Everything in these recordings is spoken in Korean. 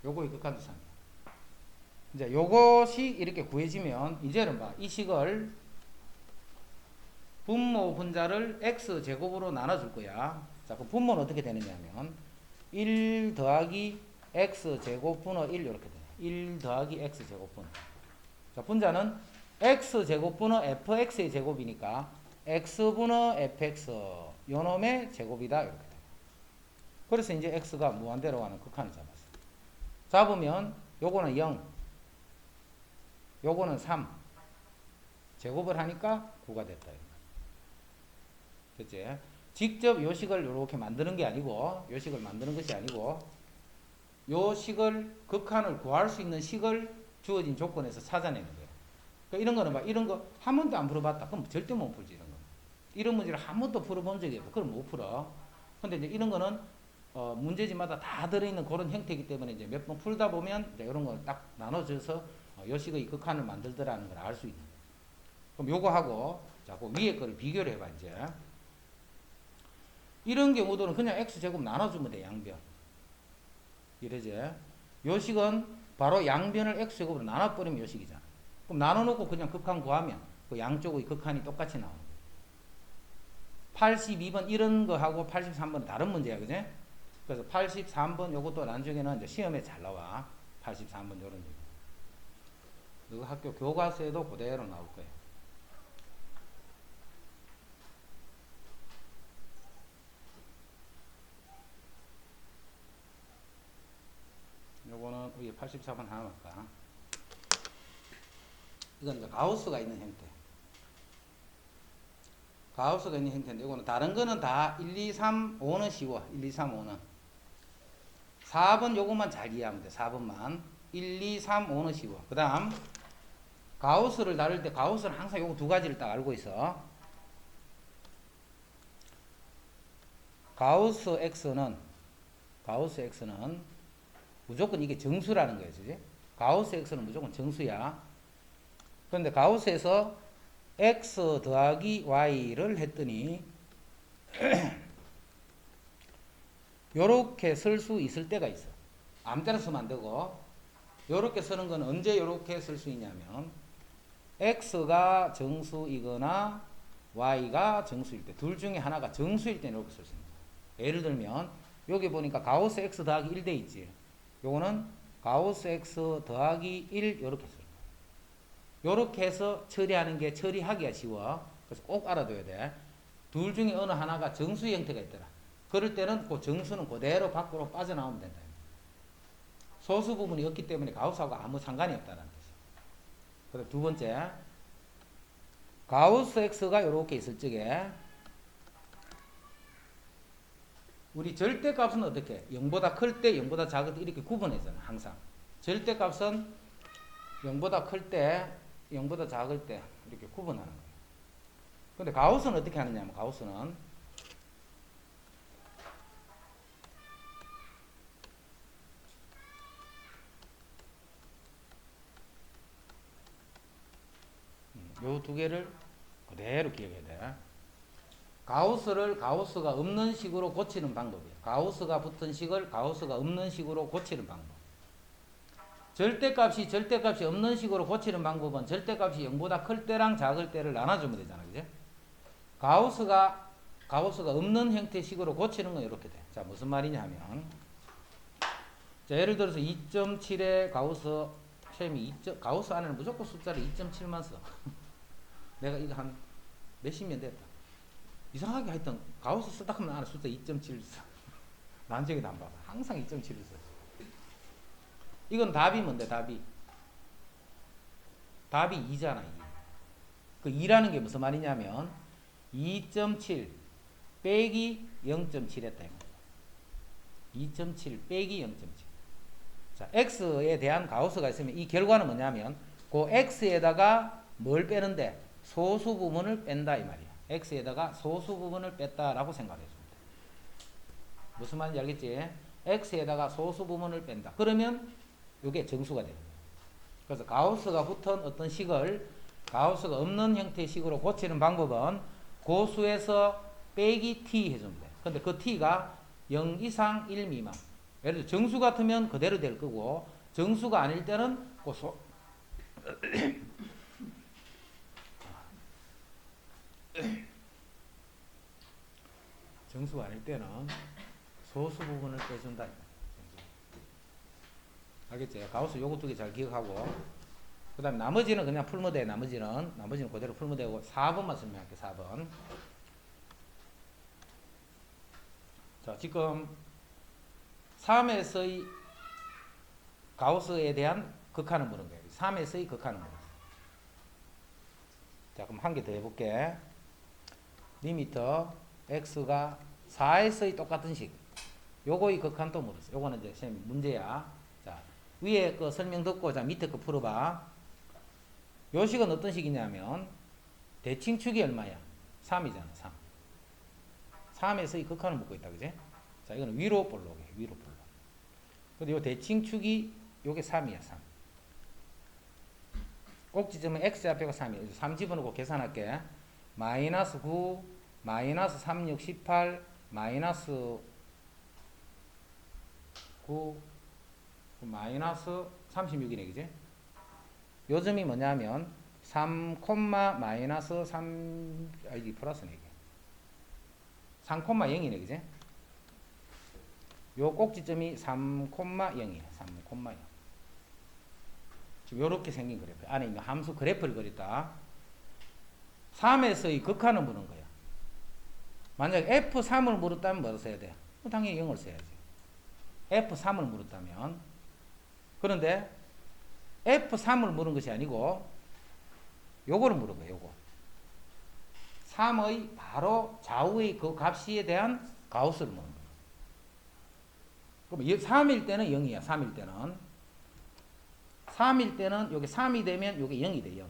요거의 극한도 3이야. 이제 요것이 이렇게 구해지면 이제는 봐. 이 식을 분모 분자를 x제곱으로 나눠줄 거야. 자, 그 분모는 어떻게 되느냐면 1 더하기 x제곱 분의 1 이렇게 돼. 1 더하기 x제곱 분의. 자, 분자는 x제곱 분의 fx의 제곱이니까 x분의 fx 요놈의 제곱이다 이렇게 돼. 그래서 이제 x가 무한대로 가는 극한을 잡았어. 잡으면 요거는 0, 요거는 3. 제곱을 하니까 9가 됐다. 그치? 직접 요식을 이렇게 만드는 게 아니고, 요식을 만드는 것이 아니고, 요식을, 극한을 구할 수 있는 식을 주어진 조건에서 찾아내는 거예요. 그러니까 이런 거는 막, 이런 거 한 번도 안 풀어봤다. 그럼 절대 못 풀지, 이런 거. 이런 문제를 한 번도 풀어본 적이 없고, 그럼 못 풀어. 근데 이제 이런 거는, 문제집마다 다 들어있는 그런 형태이기 때문에 이제 몇 번 풀다 보면 이제 이런 걸 딱 나눠줘서 요식의 극한을 만들더라는 걸 알 수 있는. 그럼 요거하고, 자, 그 위에 거를 비교를 해봐, 이제. 이런 경우도는 그냥 x제곱 나눠주면 돼, 양변. 이래지. 요식은 바로 양변을 x제곱으로 나눠버리면 요식이잖아. 그럼 나눠놓고 그냥 극한 구하면 그 양쪽의 극한이 똑같이 나오는 거야. 82번 이런 거하고 83번은 다른 문제야, 그지? 그래서 83번 요것도 나중에는 이제 시험에 잘 나와. 83번 요런 거. 너 학교 교과서에도 그대로 나올 거예요. 요거는 위에 84번 하나 할까? 이건 이제 가우스가 있는 형태. 가우스가 있는 형태인데, 이거는 다른 거는 다 1, 2, 3, 5는 쉬워. 1, 2, 3, 5는. 4번 요것만 잘 이해하면 돼. 4번만. 1, 2, 3, 5는 쉬워. 그 다음, 가우스를 나눌 때, 가우스는 항상 요거 두 가지를 딱 알고 있어. 가우스 X는 무조건 이게 정수라는 거예요. 그지? 가우스 X는 무조건 정수야. 그런데 가우스에서 X 더하기 Y를 했더니 요렇게 쓸 수 있을 때가 있어. 아무 때나 쓰면 안 되고, 요렇게 쓰는 건 언제 요렇게 쓸 수 있냐면 X가 정수이거나 Y가 정수일 때, 둘 중에 하나가 정수일 때는 이렇게 쓸 수 있는 거야. 예를 들면 여기 보니까 가우스 X 더하기 1 돼 있지. 요거는 가우스 X 더하기 1 이렇게 쓸 거야. 요렇게 해서 처리하는 게 처리하기가 쉬워. 그래서 꼭 알아둬야 돼. 둘 중에 어느 하나가 정수의 형태가 있더라. 그럴 때는 그 정수는 그대로 밖으로 빠져나오면 된다. 소수 부분이 없기 때문에 가우스하고 아무 상관이 없다는 뜻이야. 그리고 두 번째, 가우스 X가 이렇게 있을 적에 우리 절대값은 어떻게? 0보다 클 때, 0보다 작을 때 이렇게 구분하잖아. 항상. 절대값은 0보다 클 때, 0보다 작을 때 이렇게 구분하는 거예요. 근데 가우스는 어떻게 하느냐면, 가우스는 요 두 개를 그대로 기억해야 돼. 가우스를 가우스가 없는 식으로 고치는 방법이에요. 가우스가 붙은 식을 가우스가 없는 식으로 고치는 방법. 절대값이 없는 식으로 고치는 방법은 절대값이 0보다 클 때랑 작을 때를 나눠주면 되잖아. 그죠? 가우스가 없는 형태식으로 고치는 건 이렇게 돼. 자, 무슨 말이냐 하면, 자, 예를 들어서 2.7의 가우스, 셈이 가우스 안에는 무조건 숫자를 2.7만 써. 내가 이거 한 몇십 년 됐다. 이상하게 하여튼 가우스 쓰다 하면 안에 숫자 2.7 써. 난적이도 안 봐봐. 항상 2.7을 써. 이건 답이 뭔데, 답이? 답이 2잖아, 2. 그 2라는 게 무슨 말이냐면 2.7 빼기 0.7 했다. 2.7 빼기 0.7. 자, x에 대한 가우스가 있으면 이 결과는 뭐냐면 그 x에다가 뭘 빼는데? 소수 부분을 뺀다 이 말이야. x에다가 소수 부분을 뺐다라고 생각해 줍니다. 무슨 말인지 알겠지? x에다가 소수 부분을 뺀다. 그러면 이게 정수가 됩니다. 그래서 가우스가 붙은 어떤 식을 가우스가 없는 형태의 식으로 고치는 방법은 고수에서 빼기 t 해주면 돼. 근데 그 t가 0 이상 1 미만. 예를 들어 정수 같으면 그대로 될 거고 정수가 아닐 때는 그 정수가 아닐 때는 소수 부분을 빼준다. 알겠지? 가우스 요거 두 개 잘 기억하고 그 다음에 나머지는 그냥 풀면 돼. 나머지는 그대로 풀면 되고 4번만 설명할게. 4번. 자, 지금 3에서의 가우스에 대한 극한을 물은 거예요. 3에서의 극한을 물었어. 자, 그럼 한 개 더 해볼게. 리미터 x가 4에서의 똑같은 식. 요거의 극한 또 물었어. 요거는 이제 선생님 문제야. 자, 위에 거 설명 듣고 자 밑에 거 풀어봐. 요 식은 어떤 식이냐면 대칭축이 얼마야? 3이잖아. 3. 3에서의 극한을 묻고 있다. 그지? 자, 이거는 위로 볼록해. 위로 볼록. 근데 요 대칭축이 요게 3이야. 3. 꼭지점은 x 앞에가 3이야. 3 집어넣고 계산할게. 마이너스 9, 마이너스 3, 6, 18, 마이너스 9, 마이너스 36이네. 그지? 요 점이 뭐냐면 3, 마이너스 3, 이게 플러스네. 이게 3, 0이네. 그지? 요 꼭지점이 3,0이야. 3,0. 지금 요렇게 생긴 그래프. 안에 있는 함수 그래프를 그렸다. 3에서의 극한을 물은 거야. 만약에 F3을 물었다면 뭐를 써야 돼? 당연히 0을 써야지. F3을 물었다면. 그런데 F3을 물은 것이 아니고 요거를 물은 거야. 요거. 3의 바로 좌우의 그 값에 대한 가우스를 물은 거야. 그럼 3일 때는 0이야. 3일 때는. 3일 때는 요게 3이 되면 요게 0이 돼. 0.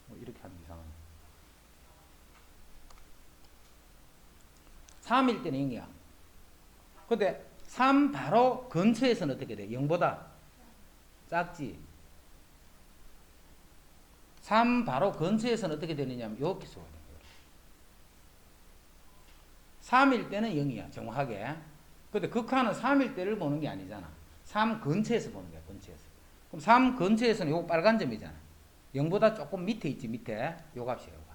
뭐 이렇게 하면 이상하네. 3일 때는 0이야. 근데 3 바로 근처에서는 어떻게 돼? 0보다 작지. 3 바로 근처에서는 어떻게 되느냐 하면 이렇게 써야 돼. 3일 때는 0이야. 정확하게. 근데 극한은 3일 때를 보는 게 아니잖아. 3 근처에서 보는 거야. 근처에서. 그럼 3 근처에서는 요거 빨간 점이잖아. 0보다 조금 밑에 있지. 밑에. 요 값이야. 요거.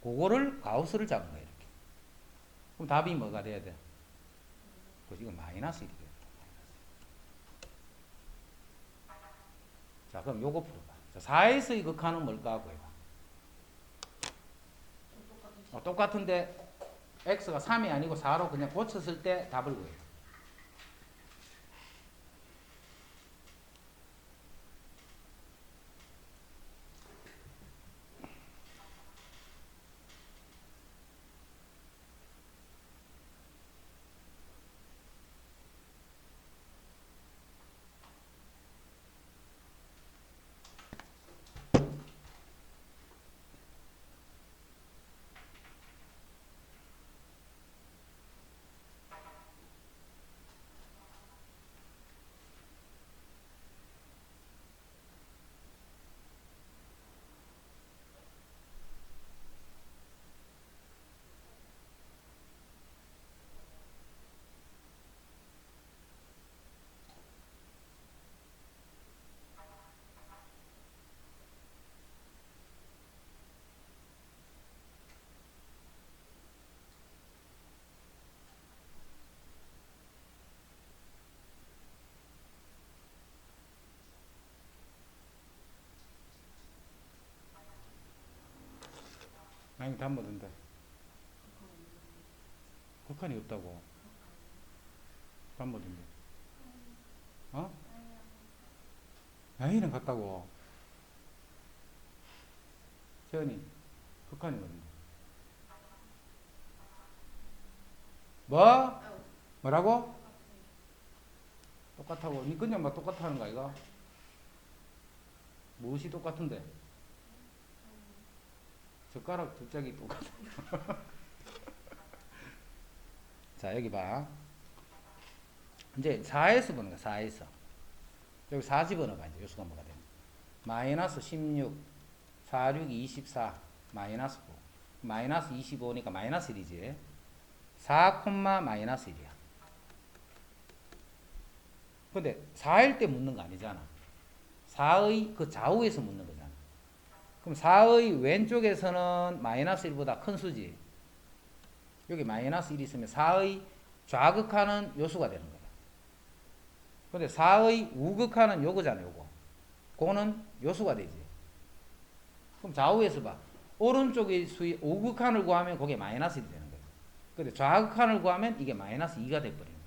그거를 가우스를 잡은 거야. 이렇게. 그럼 답이 뭐가 돼야 돼? 그래서 이거 마이너스 1이 돼. 자, 그럼 요거 풀어봐. 자, 4에서의 극한은 뭘까 하고 해봐. 똑같은데 x가 3이 아니고 4로 그냥 고쳤을 때 답을 구해요. 아니, 답 뭐던데? 극한이 없다고. 답 뭐던데? 어? A는 같다고. 재현이, 극한이 뭐던데? 뭐? 뭐라고? 똑같다고. 니 그냥 막 똑같다는 거 아이가? 무엇이 똑같은데? 젓가락 두 짝이 똑같아. 자, 여기 봐. 이제 4에서 보는 거야. 4에서. 여기 4 집어넣어봐. 이제 요수가 뭐가 되는 마이너스 16, 4, 6, 24, 마이너스 9. 마이너스 25니까 마이너스 1이지. 4, 마이너스 1이야. 근데 4일 때 묻는 거 아니잖아. 4의 그 좌우에서 묻는 거잖아. 그럼 4의 왼쪽에서는 마이너스 1보다 큰 수지. 여기 마이너스 1이 있으면 4의 좌극하는 요수가 되는 거야. 근데 4의 우극하는 요거잖아, 요거. 그거는 요수가 되지. 그럼 좌우에서 봐. 오른쪽의 수의 우극한을 구하면 그게 마이너스 1이 되는 거야. 근데 좌극한을 구하면 이게 마이너스 2가 돼버리는 거야.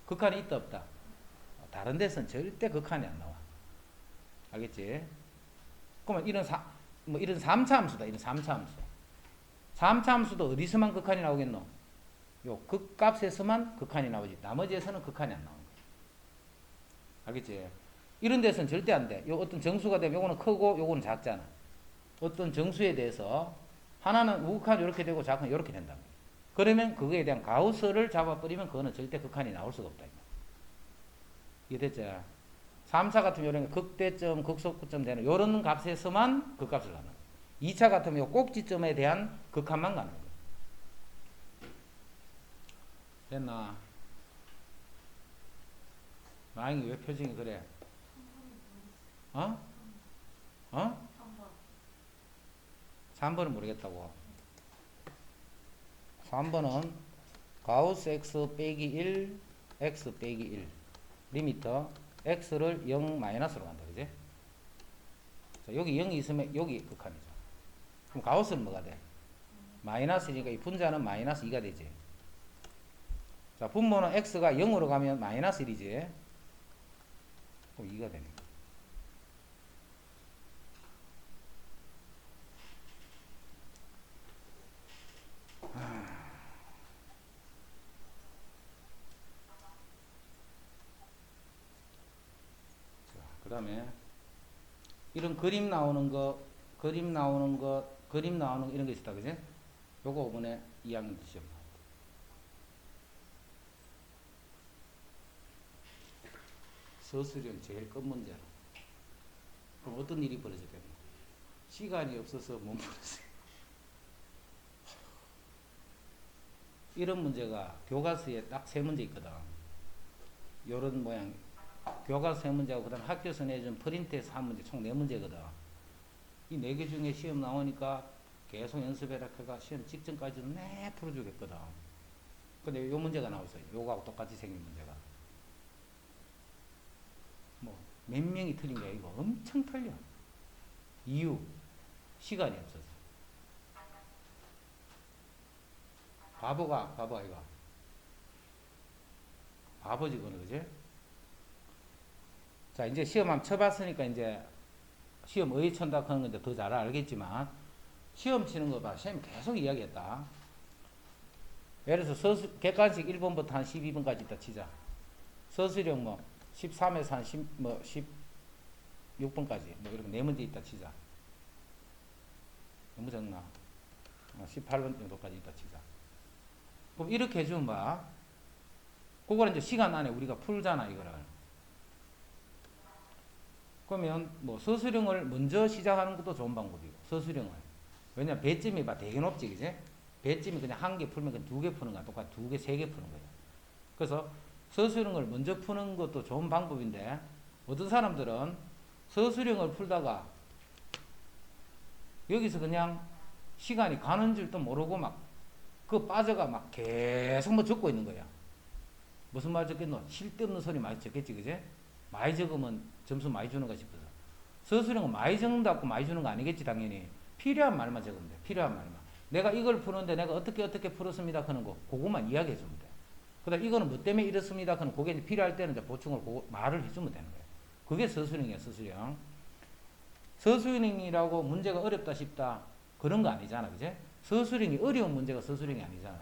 극한이 있다, 없다? 다른 데서는 절대 극한이 안 나와. 알겠지? 그러면 이런 3차 함수다, 이런 3차 함수. 3차 함수도 어디서만 극한이 나오겠노? 요 극값에서만 극한이 나오지. 나머지에서는 극한이 안 나오는 거야. 알겠지? 이런 데서는 절대 안 돼. 요 어떤 정수가 되면 요거는 크고 요거는 작잖아. 어떤 정수에 대해서 하나는 우극한 이렇게 되고 작은 이렇게 된다. 그러면 그거에 대한 가우스를 잡아버리면 그거는 절대 극한이 나올 수가 없다. 이해됐지? 3차 같으면 이런 극대점, 극소극점 되는 이런 값에서만 극값을 가는 거야. 2차 같으면 요 꼭지점에 대한 극한만 가는 거야. 됐나? 나영이 왜 표정이 그래? 어? 어? 3번은 모르겠다고. 3번은 가우스 x 빼기 1, x 빼기 1 리미터 x를 0 마이너스로 간다. 그지? 자, 여기 0이 있으면 여기 극한이죠. 그럼 가우스는 뭐가 돼? 마이너스니까 이 분자는 마이너스 2가 되지. 자, 분모는 x가 0으로 가면 마이너스 1이지. 그럼 2가 되네. 그 다음에 이런 그림 나오는 거 이런 거 있었다. 그지? 요거 이번에 2학년 시험. 서술형 제일 끝 문제로. 그럼 어떤 일이 벌어졌겠노? 시간이 없어서 못 풀었어요. 이런 문제가 교과서에 딱 3문제 있거든. 요런 모양. 교과서 3문제하고 그 다음 학교에서 내준 프린트에서 1문제 총 4문제거든. 이 4개 중에 시험 나오니까 계속 연습해라 해가 시험 직전까지도 내 풀어주겠거든. 근데 요 문제가 나왔어요. 요거하고 똑같이 생긴 문제가. 뭐 몇 명이 틀린 게 아니고 엄청 틀려. 이유 시간이 없어서. 바보가 이거. 바보지 그거는. 그지? 자, 이제 시험 한번 쳐봤으니까 이제 시험 어디 천다 하는 건데 더 잘 알겠지만 시험 치는 거 봐. 시험 계속 이야기했다. 예를 들어서 객관식 1번부터 한 12번까지 있다 치자. 서술형 뭐 13에서 한 16번까지 뭐 이렇게 4문제 있다 치자. 너무 적나? 18번 정도까지 있다 치자. 그럼 이렇게 해주면 봐. 그거는 이제 시간 안에 우리가 풀잖아, 이거를. 그러면 뭐 서술형을 먼저 시작하는 것도 좋은 방법이고, 서술형을. 왜냐면 배점이 봐 되게 높지, 그지? 배점이 그냥 1개 풀면 그냥 2개 푸는 거야. 똑같아. 2개, 3개 푸는 거야. 그래서 서술형을 먼저 푸는 것도 좋은 방법인데, 어떤 사람들은 서술형을 풀다가 여기서 그냥 시간이 가는 줄도 모르고 막 그 빠져가 막 계속 뭐 적고 있는 거야. 무슨 말 적겠노? 쓸데없는 소리 많이 적겠지, 그지? 많이 적으면 점수 많이 주는 거 싶어서. 서술형은 많이 적는다고 많이 주는 거 아니겠지, 당연히. 필요한 말만 적으면 돼. 필요한 말만. 내가 이걸 푸는데 내가 어떻게 풀었습니다 하는 거, 그거만 이야기해 주면 돼. 그 다음 이거는 뭐 때문에 이렇습니다 하는 그게 필요할 때는 이제 보충을 말을 해주면 되는 거야. 그게 서술형이야, 서술형. 서술형이라고 문제가 어렵다 싶다 그런 거 아니잖아, 그지? 서술형이 어려운 문제가 서술형이 아니잖아.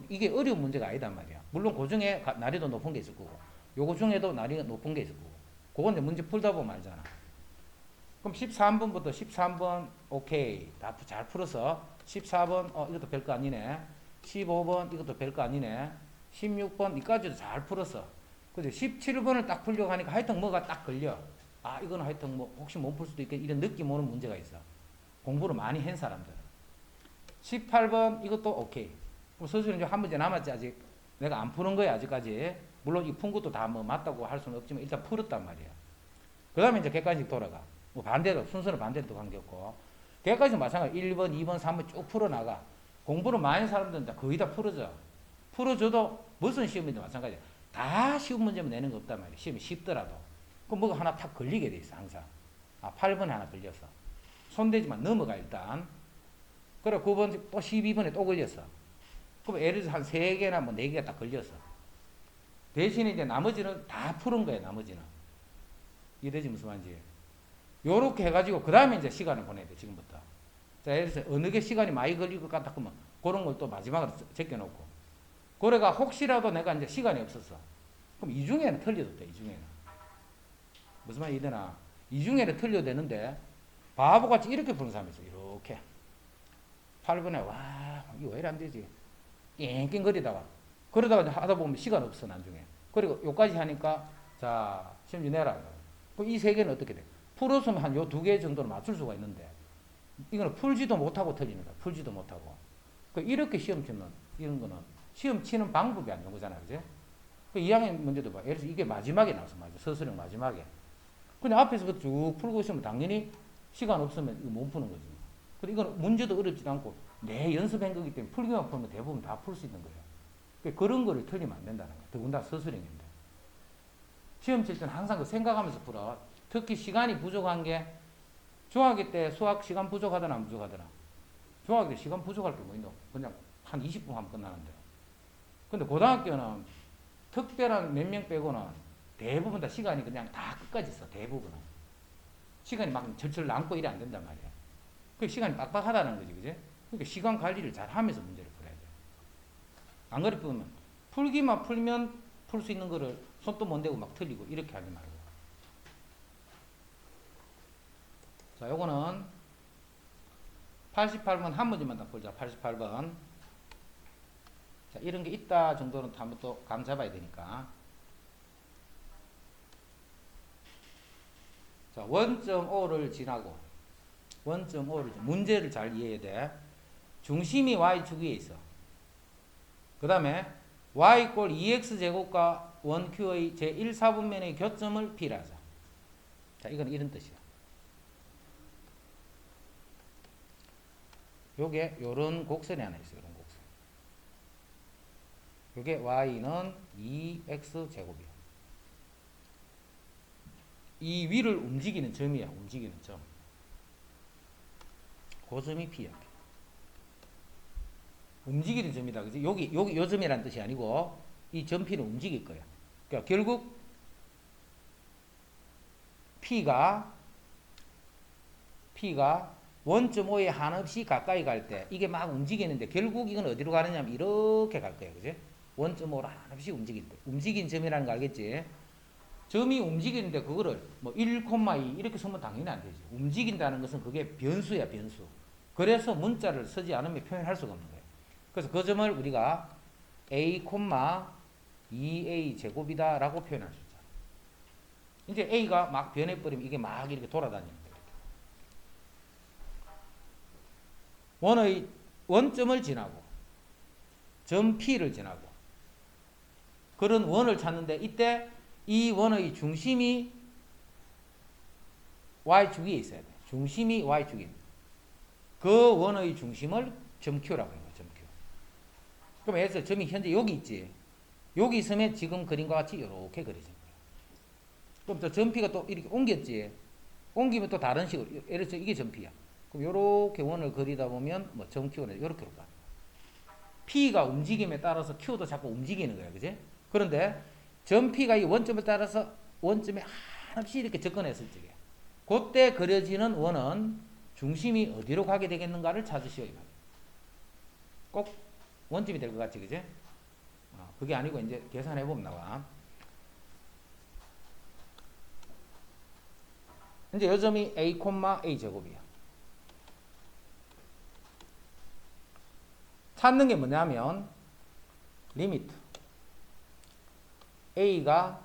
이게 어려운 문제가 아니단 말이야. 물론 그 중에 난이도 높은 게 있을 거고, 요거 중에도 난이도 높은 게 있을 거고, 그건 이제 문제 풀다 보면 알잖아. 그럼 13번부터 13번 오케이 다 잘 풀어서 14번 이것도 별거 아니네, 15번 이것도 별거 아니네, 16번 이까지도 잘 풀었어. 근데 17번을 딱 풀려고 하니까 하여튼 뭐가 딱 걸려. 아, 이거는 하여튼 뭐 혹시 못 풀 수도 있겠, 이런 느낌 오는 문제가 있어. 공부를 많이 한 사람들은. 18번 이것도 오케이. 그럼 서술은 이제 한 문제 남았지. 아직 내가 안 푸는 거야, 아직까지. 물론 이 푼 것도 다 뭐 맞다고 할 수는 없지만 일단 풀었단 말이야. 그 다음에 이제 객관식 돌아가. 뭐 반대로, 순서는 반대도 관계없고. 객관식 마찬가지 1번, 2번, 3번 쭉 풀어나가. 공부를 많이 하는 사람들은 거의 다 풀어져. 풀어줘도 무슨 시험이든 마찬가지야. 다 쉬운 문제만 내는 거 없단 말이야. 시험이 쉽더라도. 그럼 뭐가 하나 탁 걸리게 돼 있어, 항상. 아, 8번에 하나 걸렸어. 손대지만 넘어가, 일단. 그래, 9번, 또 12번에 또 걸렸어. 그럼 예를 들어서 한 3개나 뭐 4개가 딱 걸렸어. 대신에 이제 나머지는 다 푸는 거야, 나머지는. 이해되지, 무슨 말인지. 요렇게 해가지고, 그 다음에 이제 시간을 보내야 돼, 지금부터. 자, 예를 들어서 어느 게 시간이 많이 걸릴 것 같다 그러면, 그런 걸 또 마지막으로 제껴놓고. 그래가 혹시라도 내가 이제 시간이 없었어. 그럼 이 중에는 틀려도 돼, 이 중에는. 무슨 말이 되나? 이 중에는 틀려도 되는데, 바보같이 이렇게 푸는 사람이 있어, 이렇게. 8번에, 와, 이거 왜 이래 안 되지? 낑낑거리다가. 그러다가 하다 보면 시간 없어, 나중에. 그리고 요까지 하니까, 자, 시험지 내라. 그럼 이 3개는 어떻게 돼? 풀었으면 한 요 2개 정도는 맞출 수가 있는데, 이거는 풀지도 못하고 틀리는 거야. 풀지도 못하고. 이렇게 시험 치는, 이런 거는, 시험 치는 방법이 안 좋은 거잖아, 그지? 2학년 문제도 봐. 예를 들어서 이게 마지막에 나왔어, 서술형 마지막에. 근데 앞에서 쭉 풀고 있으면 당연히 시간 없으면 이거 못 푸는 거지. 근데 이건 문제도 어렵지도 않고 내 연습한 거기 때문에 풀기만 풀면 대부분 다 풀 수 있는 거예요. 그러니까 그런 거를 틀리면 안 된다는 거예요. 더군다나 서술형인데. 시험 칠 때는 항상 그 생각하면서 풀어. 특히 시간이 부족한 게 중학교 때 수학 시간 부족하더나 안 부족하더나. 중학교 때 시간 부족할 게 뭐 있노? 그냥 한 20분 하면 끝나는데. 근데 고등학교는 특별한 몇 명 빼고는 대부분 다 시간이 그냥 다 끝까지 있어. 대부분은. 시간이 막 절절 남고 이래 안 된단 말이야. 그 시간이 빡빡하다는 거지, 그지? 그러니까 시간 관리를 잘 하면서 문제를 풀어야 돼. 안 그러면 풀기만 풀면 풀 수 있는 거를 손도 못 대고 막 틀리고 이렇게 하지 말고. 자, 요거는 88번 한 문제만 더 풀자. 88번. 자, 이런 게 있다 정도는 한번 또 감 잡아야 되니까. 자, 원점 O를 지나고, 원점 O를, 문제를 잘 이해해야 돼. 중심이 Y축 위에 있어. 그 다음에 Y 꼴 2X제곱과 원Q의 제1, 4분면의 교점을 P라 하자. 자, 이건 이런 뜻이야. 요게 요런 곡선이 하나 있어요. 요런 곡선. 요게 Y는 2X제곱이야. 이 위를 움직이는 점이야. 움직이는 점. 그 점이 P야. 움직이는 점이다. 그지? 여기 요 점이라는 뜻이 아니고 이 점 P는 움직일 거야. 그러니까 결국 P가 원점 O에 한없이 가까이 갈 때 이게 막 움직이는데 결국 이건 어디로 가느냐면 이렇게 갈 거야. 그지? 원점 O로 한없이 움직일 때. 움직인 점이라는 거 알겠지? 점이 움직이는데 그거를 뭐 1,2 이렇게 쓰면 당연히 안 되지. 움직인다는 것은 그게 변수야, 변수. 그래서 문자를 쓰지 않으면 표현할 수가 없는 거예요. 그래서 그 점을 우리가 a, 2a 제곱이다 라고 표현할 수 있잖아. 이제 a가 막 변해버리면 이게 막 이렇게 돌아다니는 거예요. 원점을 지나고 점 P를 지나고 그런 원을 찾는데 이때 이 원의 중심이 Y축 위에 있어야 돼. 중심이 Y축에 있는. 그 원의 중심을 점 Q라고 해요. 점 Q. 그럼 예를 들어서 점이 현재 여기 있지. 여기 있으면 지금 그림과 같이 이렇게 그려집니다. 그럼 또 점 P가 또 이렇게 옮겼지. 옮기면 또 다른 식으로. 예를 들어서 이게 점 P야. 그럼 이렇게 원을 그리다 보면 뭐 점 Q는 이렇게 가. P가 움직임에 따라서 Q도 자꾸 움직이는 거야. 그지? 그런데 점 P가 이 원점을 따라서 원점에 한없이 이렇게 접근했을 적에 그때 그려지는 원은 중심이 어디로 가게 되겠는가를 찾으시오. 꼭 원점이 될 것 같지, 그지? 그게 아니고 이제 계산해보면 나와. 이제 요 점이 a, a 제곱이야. 찾는 게 뭐냐면 리미트 a가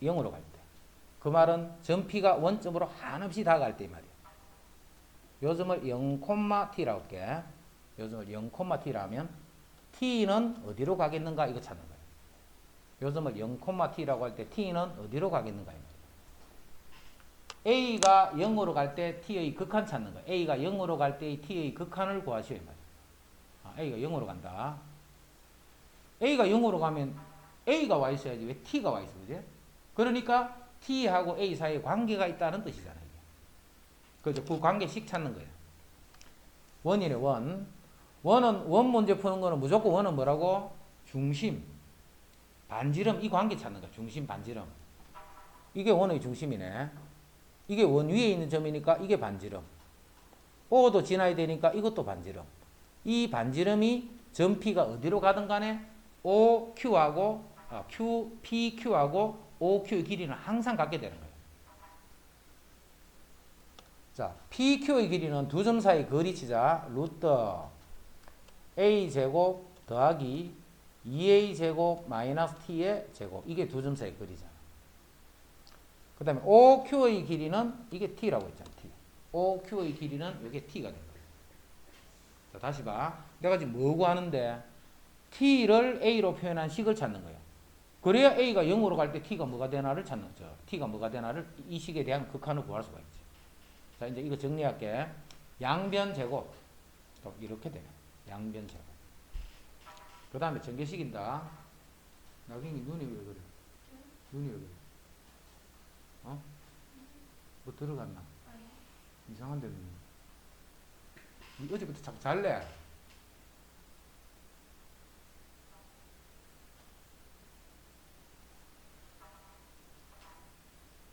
0으로 갈 때. 그 말은 점 P가 원점으로 한없이 다가갈 때 이 말이야. 요 점을 0,t라고 할게. 요 점을 0,t라면 t는 어디로 가겠는가 이거 찾는 거야. 요점을 0,t라고 할 때 t는 어디로 가겠는가? a가 0으로 갈 때 t의 극한 찾는 거예요. a가 0으로 갈 때 t의 극한을 구하시오. a가 0으로 간다. a가 0으로 가면 a가 와 있어야지 왜 t가 와 있어, 그지? 그러니까 t하고 a 사이에 관계가 있다는 뜻이잖아요. 그죠? 그 관계식 찾는 거예요. 원이래, 원. 원 문제 푸는 거는 무조건 원은 뭐라고? 중심, 반지름, 이 관계 찾는 거야. 중심, 반지름. 이게 원의 중심이네. 이게 원 위에 있는 점이니까 이게 반지름. O도 지나야 되니까 이것도 반지름. 이 반지름이 점 P가 어디로 가든 간에 OQ하고 PQ하고 OQ의 길이는 항상 같게 되는 거예요. 자, PQ의 길이는 두 점 사이 거리 치자. 루트 A제곱 더하기 2A제곱 마이너스 T의 제곱. 이게 두 점 사이 거리잖아. 그 다음에 OQ의 길이는 이게 T라고 했잖아. T. OQ의 길이는 이게 T가 된 거예요. 자, 다시 봐. 내가 지금 뭐 구하는데 T를 A로 표현한 식을 찾는 거예요. 그래야 A가 0으로 갈 때 T가 뭐가 되나를 찾는 거죠. T가 뭐가 되나를 이 식에 대한 극한을 구할 수가 있지. 자, 이제 이거 정리할게. 양변 제곱. 이렇게 돼요. 양변 제곱. 그 다음에 전개식인다. 나경이 눈이 왜 그래? 눈이 왜 그래? 어? 뭐 들어갔나? 이상한데 눈이. 어제부터 자꾸 잘래.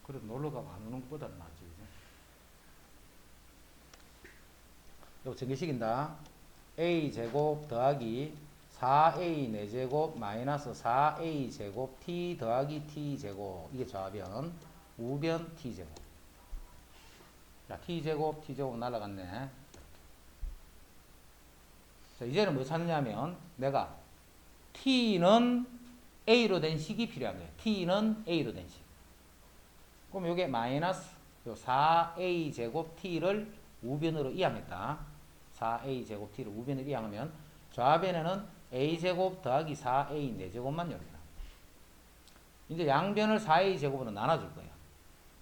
그래도 놀러가고 안 오는 것보다는 낫지, 그지? 이거 전개식인다. a제곱 더하기 4a 4제곱 마이너스 4a 제곱 t 더하기 t 제곱. 이게 좌변, 우변 t 제곱. 자, t 제곱, t 제곱 날아갔네. 자, 이제는 뭐 찾느냐면 내가 t는 a로 된 식이 필요한 거예요. t는 a로 된 식. 그럼 이게 마이너스 4a 제곱 t를 우변으로 이항했다. 4a 제곱 t를 우변으로 이항하면 좌변에는 a 제곱 더하기 4a 4제곱만 이렇게 나옵니다. 이제 양변을 4a 제곱으로 나눠줄 거예요.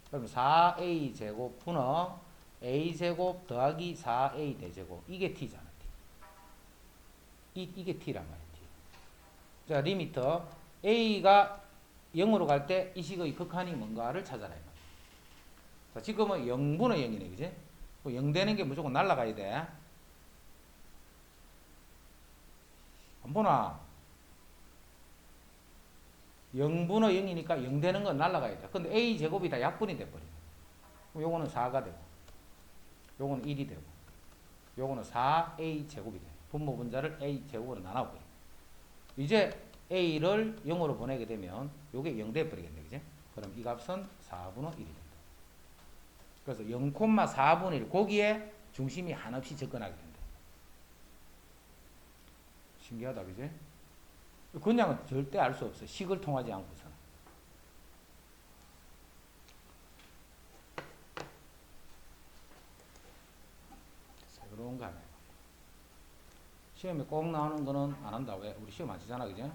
그럼 4a 제곱 분어 a 제곱 더하기 4a 4제곱. 이게 t잖아. 이게 t란 말이야. t. 자, 리미터 a가 0으로 갈 때 이 식의 극한이 뭔가를 찾아라. 자, 지금은 0분의 0이네, 그지? 0 되는 게 무조건 날아가야 돼. 안 보나? 0분의 0이니까 0 되는 건 날아가야 돼. 근데 a 제곱이 다 약분이 돼버려. 그럼 요거는 4가 되고, 요거는 1이 되고, 요거는 4a 제곱이 돼. 분모 분자를 a 제곱으로 나눠버려. 이제 a를 0으로 보내게 되면 요게 0 돼버리겠네, 그지? 그럼 이 값은 4분의 1이 된다. 그래서 0,4분의 1, 거기에 중심이 한없이 접근하게 된다. 신기하다, 그지? 그냥은 절대 알 수 없어. 식을 통하지 않고서는. 새로운 거 하나. 시험에 꼭 나오는 거는 안 한다. 왜? 우리 시험 안 치잖아, 그지? 하고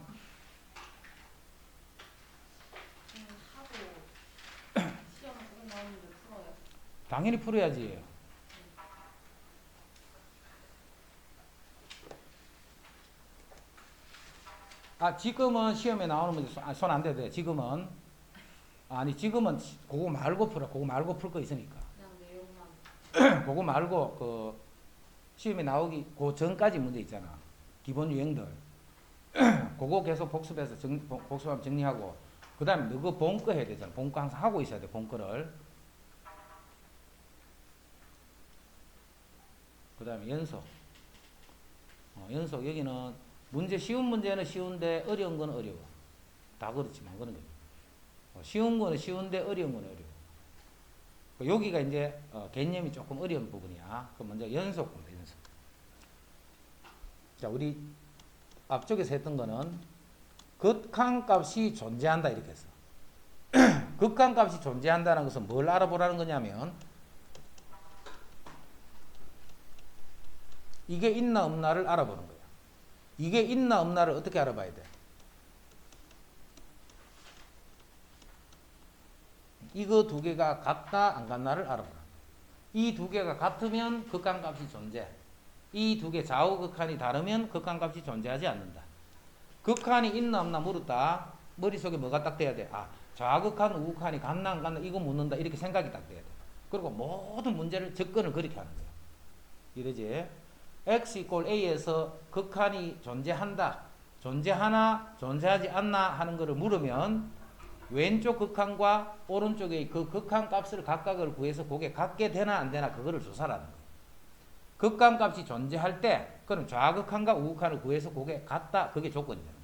시험 꼭 나오는데 풀어요. 당연히 풀어야지. 아, 지금은 시험에 나오는 문제 손 안 대도 돼. 지금은. 아니, 지금은 그거 말고 풀어. 그거 말고 풀 거 있으니까. 그냥 내용만. 그거 말고, 시험에 나오기, 그 전까지 문제 있잖아. 기본 유형들. 그거 계속 복습해서 복습하면 정리하고, 그 다음에 너 그거 본거 해야 되잖아. 본거 항상 하고 있어야 돼, 본거를. 그 다음에 연속. 연속, 여기는 문제, 쉬운 문제는 쉬운데 어려운 건 어려워. 다 그렇지만, 그런 거죠. 쉬운 거는 쉬운데 어려운 건 어려워. 여기가 이제 개념이 조금 어려운 부분이야. 그럼 먼저 연속입니다, 연속. 자, 우리 앞쪽에서 했던 거는 극한값이 존재한다 이렇게 했어. 극한값이 존재한다는 것은 뭘 알아보라는 거냐면 이게 있나 없나를 알아보는 거야. 이게 있나 없나를 어떻게 알아봐야 돼? 이거 두 개가 같다 안 같나를 알아보라. 이 두 개가 같으면 극한값이 존재. 이 두 개 좌우 극한이 다르면 극한값이 존재하지 않는다. 극한이 있나 없나 물었다. 머릿속에 뭐가 딱 돼야 돼? 아, 좌극한, 우극한이 같나 안 같나 이거 묻는다. 이렇게 생각이 딱 돼야 돼. 그리고 모든 문제를 접근을 그렇게 하는 거야. 이러지. x 이꼴 a에서 극한이 존재한다. 존재하나 존재하지 않나 하는 것을 물으면 왼쪽 극한과 오른쪽의 그 극한 값을 각각을 구해서 그게 같게 되나 안 되나 그거를 조사하는 거예요. 극한 값이 존재할 때 그럼 좌극한과 우극한을 구해서 그게 같다. 그게 조건이에요.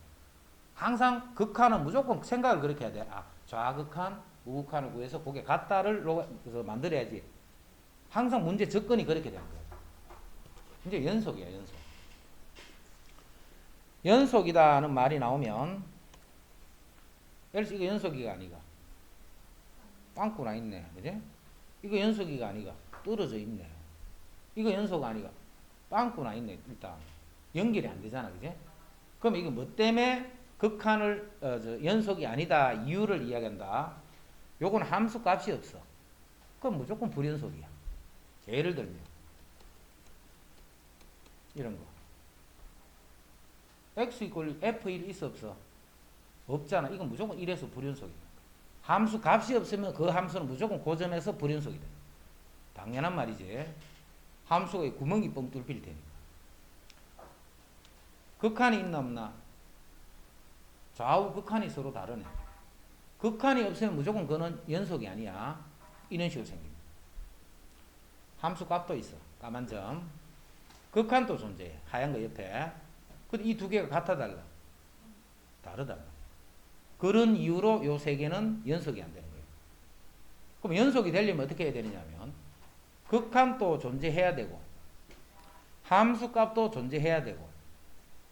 항상 극한은 무조건 생각을 그렇게 해야 돼. 아, 좌극한, 우극한을 구해서 그게 같다를 만들어야지. 항상 문제 접근이 그렇게 되는 거예요. 이제 연속이에요, 연속. 연속이다는 말이 나오면 이거 연속이가 아니가. 빵꾸나 있네. 그지? 이거 연속이가 아니가. 떨어져 있네. 이거 연속 아니가. 빵꾸나 있네. 일단 연결이 안 되잖아. 그지? 그럼 이거 뭐 때문에 극한을 연속이 아니다 이유를 이야기한다. 요건 함수 값이 없어. 그럼 무조건 불연속이야. 예를 들면 이런 거. x 이꼴 f1 있어 없어? 없잖아. 이건 무조건 1에서 불연속이야. 함수 값이 없으면 그 함수는 무조건 고점에서 불연속이 돼. 당연한 말이지. 함수가 구멍이 뻥 뚫릴 테니까. 극한이 있나 없나? 좌우 극한이 서로 다르네. 극한이 없으면 무조건 그거는 연속이 아니야. 이런 식으로 생깁니다. 함수 값도 있어. 까만 점. 극한도 존재해. 하얀 거 옆에. 근데 이 두 개가 같아 달라? 다르다. 그런 이유로 요 세 개는 연속이 안 되는 거예요. 그럼 연속이 되려면 어떻게 해야 되느냐면 극한도 존재해야 되고 함수 값도 존재해야 되고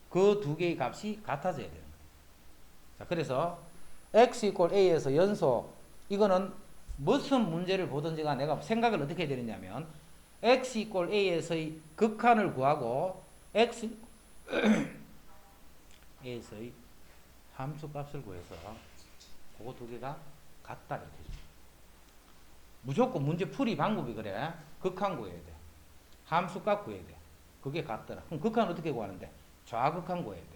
그 두 개의 값이 같아져야 되는 거예요. 자, 그래서 x 이꼴 a에서 연속 이거는 무슨 문제를 보든지가 내가 생각을 어떻게 해야 되느냐면 x 이꼴 a에서의 극한을 구하고 x a에서의 함수 값을 구해서 그거 두 개가 같다 이렇게 해줘. 무조건 문제 풀이 방법이 그래. 극한 구해야 돼. 함수 값 구해야 돼. 그게 같더라. 그럼 극한 어떻게 구하는데? 좌극한 구해야 돼.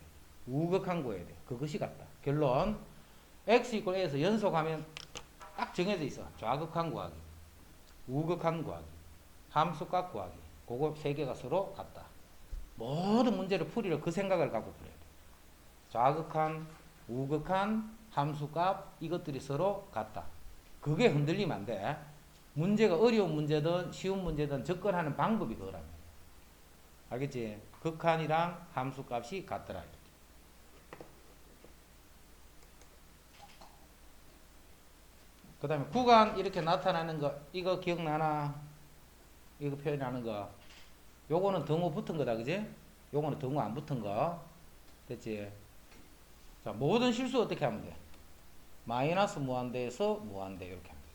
우극한 구해야 돼. 그것이 같다. 결론 x 이꼴 a에서 연속하면 딱 정해져 있어. 좌극한 구하기, 우극한 구하기, 함수 값 구하기. 그거 세 개가 서로 같다. 모든 문제를 풀이를 그 생각을 갖고 풀어야 돼. 좌극한, 우극한, 함수값 이것들이 서로 같다. 그게 흔들리면 안 돼. 문제가 어려운 문제든 쉬운 문제든 접근하는 방법이 그거라면. 알겠지? 극한이랑 함수값이 같더라. 그 다음에 구간 이렇게 나타나는 거 이거 기억나나? 이거 표현하는 거 요거는 등호 붙은 거다. 그지? 요거는 등호 안 붙은 거 됐지? 자, 모든 실수 어떻게 하면 돼? 마이너스 무한대에서 무한대 이렇게 하면 돼.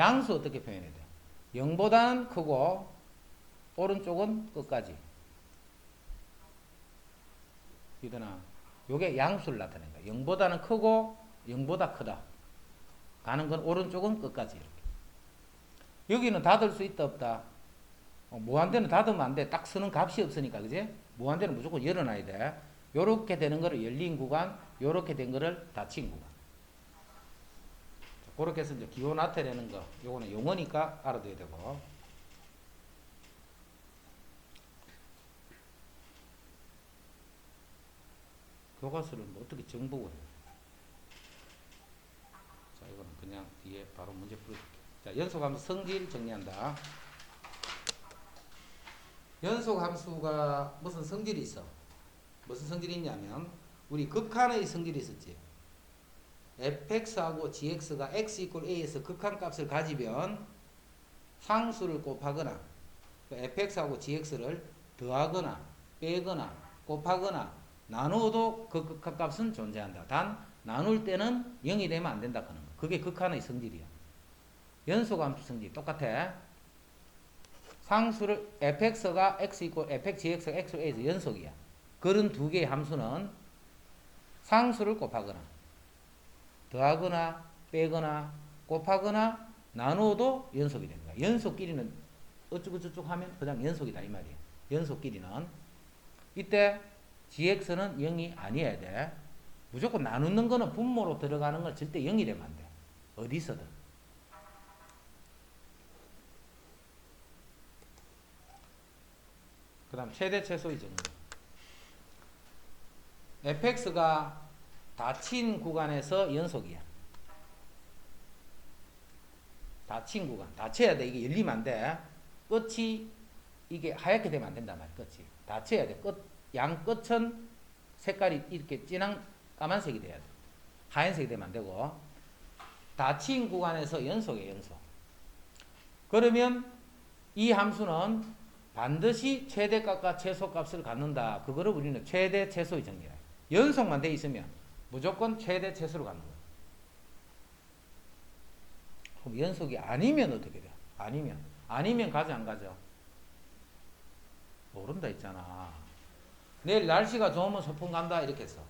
양수 어떻게 표현해야 돼? 0보다는 크고 오른쪽은 끝까지. 이거나 요게 양수를 나타낸다. 0보다는 크고 0보다 크다. 가는 건 오른쪽은 끝까지 이렇게. 여기는 닫을 수 있다 없다? 무한대는 닫으면 안 돼. 딱 쓰는 값이 없으니까. 그지? 무한대는 무조건 열어놔야 돼. 요렇게 되는 거를 열린 구간, 요렇게 된 거를 닫힌 구간. 그렇게 해서 이제 기호 나타내는 거, 요거는 용어니까 알아둬야 되고. 교과서를 뭐 어떻게 정복을 해. 자, 이거는 그냥 뒤에 바로 문제 풀어줄게. 자, 연속함수 성질 정리한다. 연속함수가 무슨 성질이 있어? 무슨 성질이 있냐면 우리 극한의 성질이 있었지. fx하고 gx가 x 이꼴 a에서 극한값을 가지면 상수를 곱하거나 fx하고 gx를 더하거나 빼거나 곱하거나 나누어도 그 극한값은 존재한다. 단 나눌 때는 0이 되면 안 된다. 그게 극한의 성질이야. 연속함수 성질 똑같아. 상수를 fx가 x 이꼴 fxgx가 x a에서 연속이야. 그런 두 개의 함수는 상수를 곱하거나 더하거나 빼거나 곱하거나 나누어도 연속이 되는 거야. 연속끼리는 어쩌고저쩌고 하면 그냥 연속이다 이 말이에요. 연속끼리는 이때 gx는 0이 아니어야 돼. 무조건 나누는 거는 분모로 들어가는 건 절대 0이 되면 안 돼. 어디서든. 그 다음 최대 최소의 정리. fx가 닫힌 구간에서 연속이야. 닫힌 구간. 닫혀야 돼. 이게 열리면 안 돼. 끝이 이게 하얗게 되면 안 된단 말이야. 끝이. 닫혀야 돼. 양 끝은 색깔이 이렇게 진한 까만색이 돼야 돼. 하얀색이 되면 안 되고. 닫힌 구간에서 연속이에요. 연속. 그러면 이 함수는 반드시 최대값과 최소값을 갖는다. 그거를 우리는 최대 최소의 정리라. 연속만 돼 있으면 무조건 최대 최소로 갖는 거야. 그럼 연속이 아니면 어떻게 돼? 아니면 가져 안 가져? 모른다 했잖아. 내일 날씨가 좋으면 소풍 간다 이렇게 했어.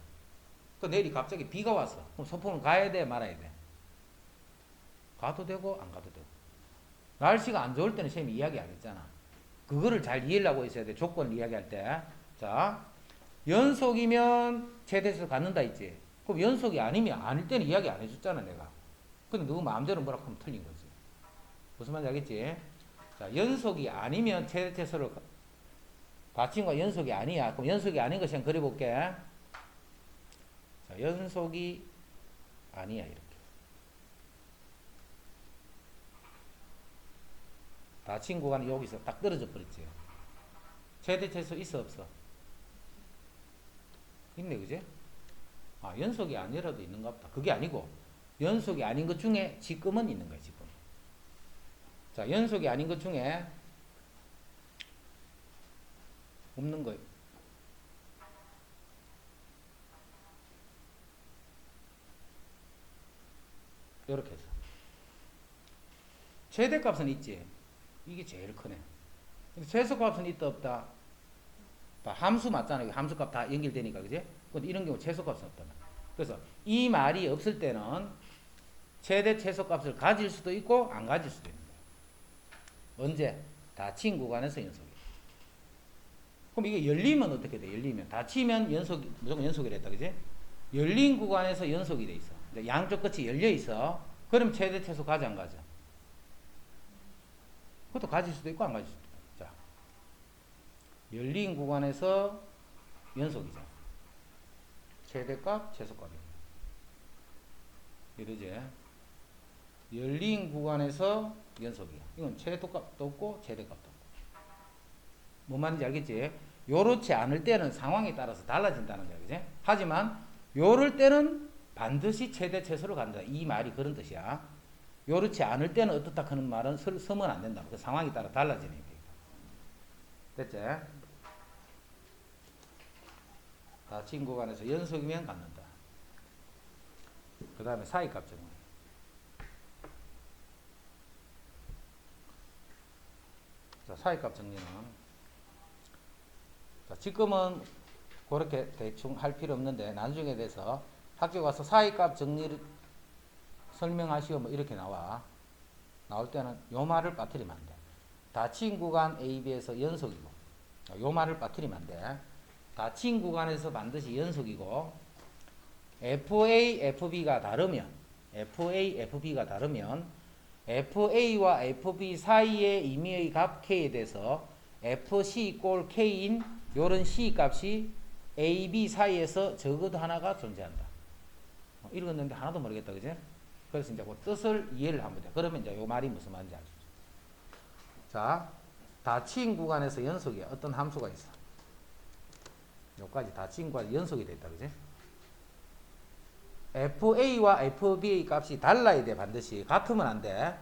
그 내일이 갑자기 비가 왔어. 그럼 소풍을 가야 돼 말아야 돼? 가도 되고 안 가도 되고. 날씨가 안 좋을 때는 쌤이 이야기 안 했잖아. 그거를 잘 이해를 하고 있어야 돼. 조건을 이야기할 때. 자, 연속이면 최대에서 갖는다 했지. 그럼 연속이 아니면 아닐 때는 이야기 안 해줬잖아 내가. 근데 너 마음대로 뭐라 하면 틀린 거지. 무슨 말인지 알겠지? 자, 연속이 아니면 최대 최소를 닫힌 거 연속이 아니야. 그럼 연속이 아닌 거 그냥 그려볼게. 자, 연속이 아니야 이렇게. 닫힌 구간이 여기서 딱 떨어져 버렸지. 최대 최소 있어 없어? 있네 그지? 아 연속이 아니라도 있는가 보다. 그게 아니고 연속이 아닌 것 중에 지금은 있는 거야 지금. 자 연속이 아닌 것 중에 없는 거예요. 이렇게 해서 최대값은 있지. 이게 제일 크네. 근데 최소값은 있다 없다? 다 함수 맞잖아. 함수값 다 연결되니까 그지? 근데 이런 경우 최소값은 없다. 그래서 이 말이 없을 때는 최대 최소값을 가질 수도 있고 안 가질 수도 있는 거야. 언제? 닫힌 구간에서 연속이. 그럼 이게 열리면 어떻게 돼? 열리면 닫히면 연속이 무조건 연속이 됐다 그지? 열린 구간에서 연속이 돼 있어. 양쪽 끝이 열려 있어. 그럼 최대 최소 가지 안 가져? 그것도 가질 수도 있고 안 가질 수도 있고. 자, 열린 구간에서 연속이죠. 최대값, 최소값이에요. 이러지. 열린 구간에서 연속이야. 이건 최소값도 없고 최대값도 없고. 뭔 말인지 알겠지? 요렇지 않을 때는 상황에 따라서 달라진다는 거야. 그지? 하지만 요럴 때는 반드시 최대 최소로 간다. 이 말이 그런 뜻이야. 요렇지 않을 때는 어떻다 하는 말은 쓰면 안 된다. 그 상황에 따라 달라지니까. 됐지? 닫힌 구간에서 연속이면 갖는다. 그 다음에 사이값 정리. 자, 사이값 정리는 자, 지금은 그렇게 대충 할 필요 없는데 나중에 돼서 학교 가서 사이값 정리를 설명하시오 뭐 이렇게 나올 때는 요 말을 빠뜨리면 안 돼. 닫힌 구간 AB에서 연속이고 요 말을 빠뜨리면 안 돼. 닫힌 구간에서 반드시 연속이고 FA, FB가 다르면 FA, FB가 다르면 FA와 FB 사이의 임의의 값 K에 대해서 FC 꼴 K인 요런 C 값이 AB 사이에서 적어도 하나가 존재한다. 읽었는데 하나도 모르겠다 그지? 그래서 이제 그 뜻을 이해를 하면 돼. 그러면 이제 요 말이 무슨 말인지 알 수 있어. 자, 닫힌 구간에서 연속이야. 어떤 함수가 있어. 요까지 닫힌 구간에 연속이 됐다 그지? FA와 FB의 값이 달라야 돼. 반드시 같으면 안 돼.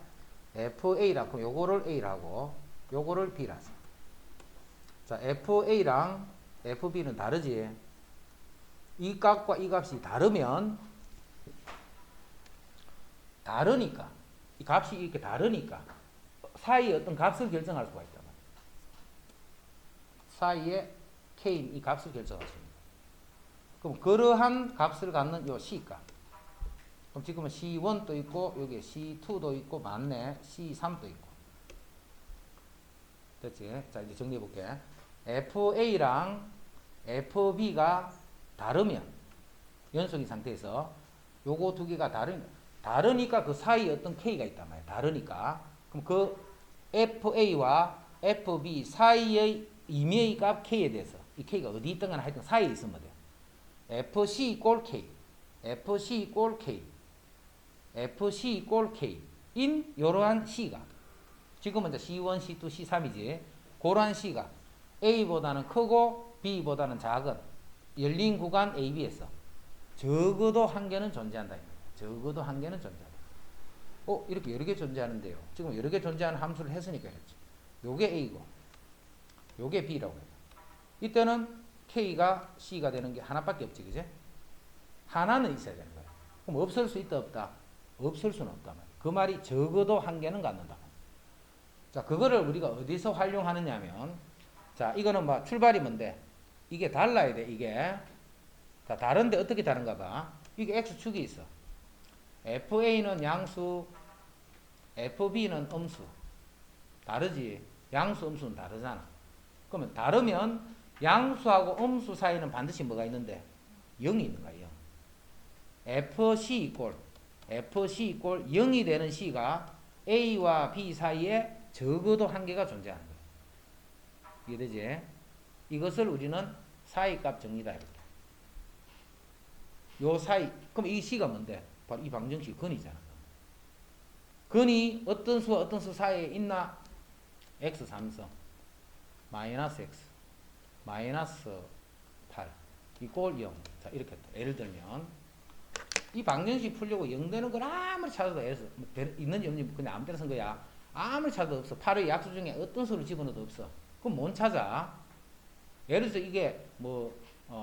FA라고 요거를 A라고 요거를 B라 하자. 자, FA랑 FB는 다르지. 이 값과 이 값이 다르면 다르니까 이 값이 이렇게 다르니까 사이에 어떤 값을 결정할 수가 있단 말이야. 사이에 K인 이 값을 결정할 수 있는 거야. 그럼 그러한 값을 갖는 요 C 값 그럼 지금은 C1도 있고 여기에 C2도 있고 맞네. C3도 있고. 됐지? 자 이제 정리해 볼게. FA랑 FB가 다르면 연속인 상태에서 요거 두 개가 다르니까 그 사이에 어떤 K가 있단 말이야. 다르니까. 그럼 그 FA와 FB 사이의 임의의 값 K에 대해서 이 K가 어디 있든 간에 하여튼 사이에 있으면 돼. FC 이꼴 K, FC 이꼴 K, FC 이꼴 K 인 이러한 C가 지금은 이제 C1, C2, C3이지. 그러한 C가 A보다는 크고 B보다는 작은 열린 구간 AB에서 적어도 한 개는 존재한다. 적어도 한 개는 존재한다. 이렇게 여러 개 존재하는데요. 지금 여러 개 존재하는 함수를 했으니까 했지. 요게 A고 요게 B라고 해요. 이때는 K가 C가 되는 게 하나밖에 없지, 그제? 하나는 있어야 되는 거야. 그럼 없을 수 있다, 없다? 없을 수는 없다 말이야. 그 말이 적어도 한 개는 갖는다. 자, 그거를 우리가 어디서 활용하느냐면, 자, 이거는 뭐 출발이 뭔데? 이게 달라야 돼, 이게. 자, 다른데 어떻게 다른가 봐. 이게 X축이 있어. FA는 양수, FB는 음수. 다르지? 양수, 음수는 다르잖아. 그러면 다르면 양수하고 음수 사이는 반드시 뭐가 있는데? 0이 있는 거야, 0. FC 이꼴 0이 되는 C가 A와 B 사이에 적어도 한 개가 존재하는 거야. 이해되지? 이것을 우리는 사이값 정리다 이렇게. 요 사이, 그럼 이 C가 뭔데? 바로 이 방정식 근이잖아. 근이 어떤 수와 어떤 수 사이에 있나? x 3성 마이너스 x 마이너스 8 이꼴 0. 자, 이렇게 했다. 예를 들면 이 방정식 풀려고 0 되는 걸 아무리 찾아도 있는지 없는지 그냥 아무 데나 쓴 거야. 아무리 찾아도 없어. 8의 약수 중에 어떤 수를 집어넣어도 없어. 그럼 못 찾아. 예를 들어서 이게 뭐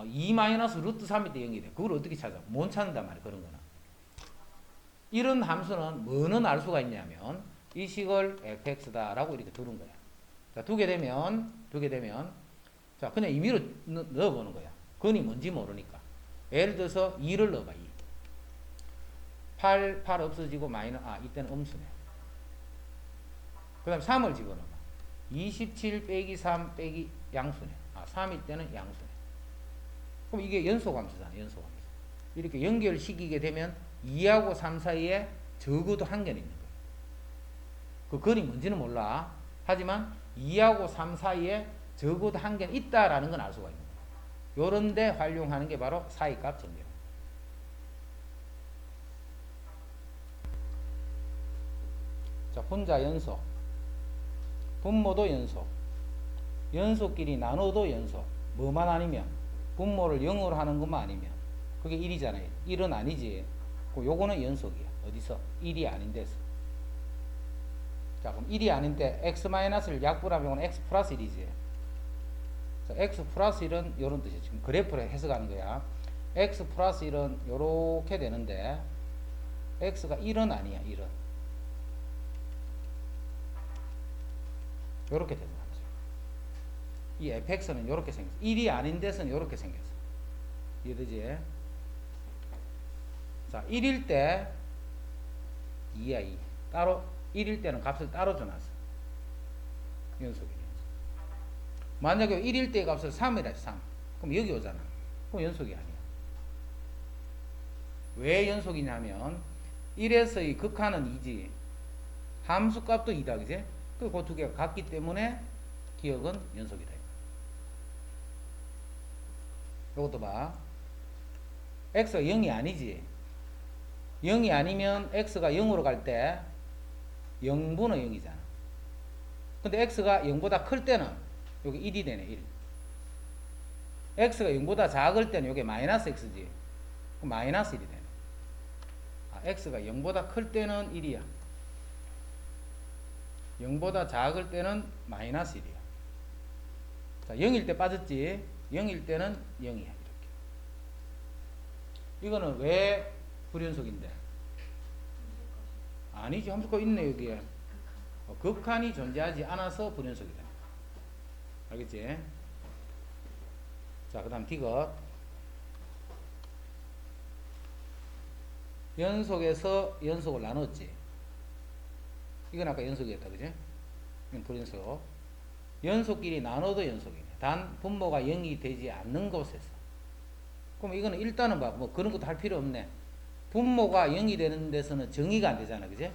2 마이너스 루트 3일 때 0이 돼. 그걸 어떻게 찾아? 못 찾는단 말이야. 그런 거는. 이런 함수는 뭐는 알 수가 있냐면 이 식을 fx다라고 이렇게 두는 거야. 자, 두게 되면 자, 그냥 임의로 넣어보는 거야. 근이 뭔지 모르니까. 예를 들어서 2를 넣어봐. 2. 8 없어지고 이때는 음수네. 그 다음에 3을 집어넣어봐. 27 빼기 3 빼기 양수네. 3일 때는 양수네. 그럼 이게 연소함수잖아. 연소함수. 이렇게 연결시키게 되면 2하고 3 사이에 적어도 한 개는 있는 거예요. 그 근이 뭔지는 몰라. 하지만 2하고 3 사이에 적어도 한 개는 있다라는 건 알 수가 있는 거예요. 요런 데 활용하는 게 바로 사이값 정리입니다. 자, 혼자 연속, 분모도 연속, 연속끼리 나눠도 연속. 뭐만 아니면 분모를 0으로 하는 것만 아니면 그게 1이잖아요. 1은 아니지. 요거는 연속이야. 어디서? 1이 아닌 데서. 자, 그럼 1이 아닌데 x-를 약분하면 이거는 x 플러스 1이지. 자, x 플러스 1은 요런 뜻이야. 지금 그래프를 해석하는 거야. x 플러스 1은 요렇게 되는데 x가 1은 아니야. 1은. 요렇게 되는 거죠. 이 fx는 요렇게 생겼어. 1이 아닌 데서는 요렇게 생겼어. 이해되지? 자, 1일 때 2야 2. 따로 1일 때는 값을 따로 줘놨어. 연속이네. 만약에 1일 때 값을 3이라 3. 그럼 여기 오잖아. 그럼 연속이 아니야. 왜 연속이냐면 1에서의 극한은 2지. 함수값도 2다. 그지? 그 두 개가 같기 때문에 기억은 연속이다. 이것도 봐. x가 0이 아니지. 0이 아니면 x가 0으로 갈 때 0분의 0이잖아. 근데 x가 0보다 클 때는 여기 1이 되네. 1. x가 0보다 작을 때는 여기 마이너스 x지. 그럼 마이너스 1이 되네. x가 0보다 클 때는 1이야. 0보다 작을 때는 마이너스 1이야. 자, 0일 때 빠졌지. 0일 때는 0이야. 이렇게. 이거는 왜 불연속인데? 아니지. 함수가 있네 여기에. 극한이 존재하지 않아서 불연속이다. 알겠지? 자, 그 다음 디귿. 연속에서 연속을 나눴지. 이건 아까 연속이었다, 그지? 이건 불연속. 연속끼리 나눠도 연속이네. 단 분모가 0이 되지 않는 곳에서. 그럼 이거는 일단은 뭐 그런 것도 할 필요 없네. 분모가 0이 되는 데서는 정의가 안 되잖아, 그지?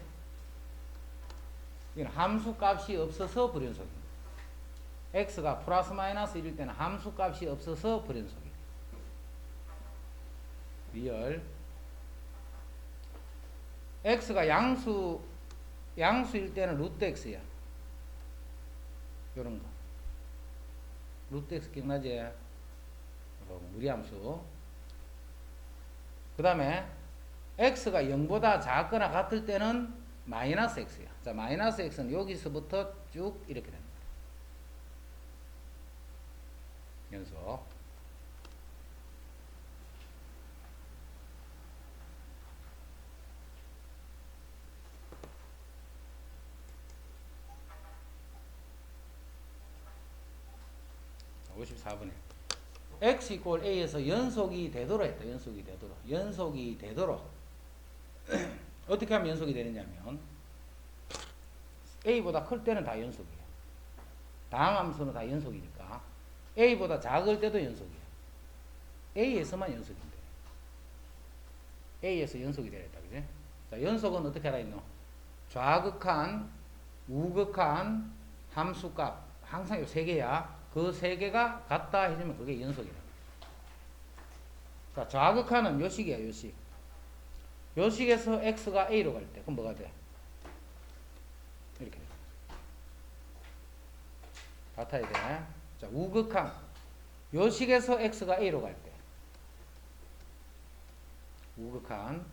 이건 함수 값이 없어서 불연속입니다. x가 플러스 마이너스 1일 때는 함수 값이 없어서 불연속이에요. 리얼. x가 양수일 때는 루트 x야. 요런 거. 루트 x 기억나지? 무리함수. 그 다음에 x가 0보다 작거나 같을 때는 마이너스 x야. 자, 마이너스 x는 여기서부터 쭉 이렇게 됩니다. 연속. 자, 54번에 x 이꼴 a에서 연속이 되도록 했다. 연속이 되도록 어떻게 하면 연속이 되느냐면 a보다 클 때는 다 연속이에요. 다항함수는 다 연속이니까 a보다 작을 때도 연속이에요. a에서만 연속인데 a에서 연속이 되겠다, 그지? 자, 연속은 어떻게 알아 있노? 좌극한, 우극한, 함수값 항상 요 세 개야. 그 세 개가 같다 해주면 그게 연속이다. 자, 좌극한은 요식이야, 요식. 요식에서 x가 a로 갈 때 그럼 뭐가 돼? 이렇게 돼. 같아야 돼. 자, 우극한 요식에서 x가 a로 갈 때 우극한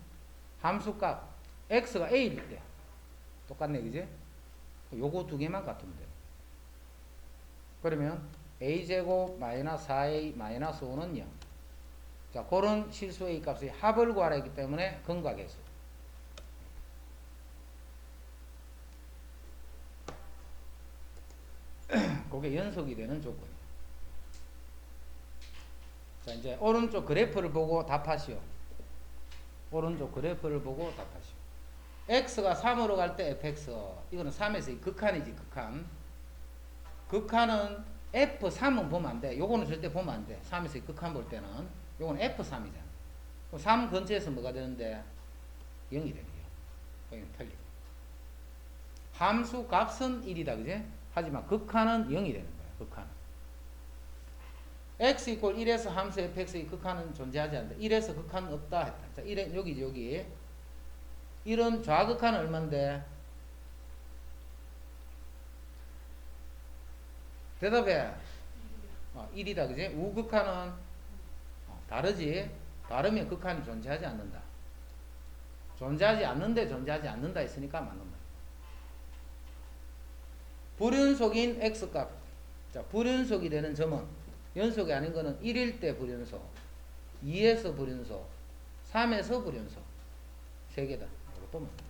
함수값 x가 a일 때 똑같네, 그지? 요거 두 개만 같으면 돼. 그러면 a제곱 마이너스 4a 마이너스 5는 0. 자, 그런 실수 a 값의 합을 구하라 했기 때문에 근각계수. 그게 연속이 되는 조건이에요. 자, 이제 오른쪽 그래프를 보고 답하시오. 오른쪽 그래프를 보고 답하시오. x가 3으로 갈 때 fx. 이거는 3에서 극한이지, 극한. 극한은 F3은 보면 안 돼. 요거는 절대 보면 안 돼. 3에서 극한 볼 때는. 요거는 F3이잖아. 그럼 3 근처에서 뭐가 되는데? 0이 되네요. 여기는 틀리고. 함수 값은 1이다, 그지? 하지만 극한은 0이 되는 거야, 극한은. x 이꼴 1에서 함수 fx의 극한은 존재하지 않는다. 1에서 극한은 없다 했다. 자, 1에, 여기. 이런 좌극한은 얼만데? 대답해. 1이다, 그지? 우극한은 다르지? 다르면 극한이 존재하지 않는다. 존재하지 않는데 존재하지 않는다 했으니까 맞는 거야. 불연속인 x값. 자, 불연속이 되는 점은 연속이 아닌 거는 1일 때 불연속, 2에서 불연속, 3에서 불연속. 3개다. 이것도 맞다.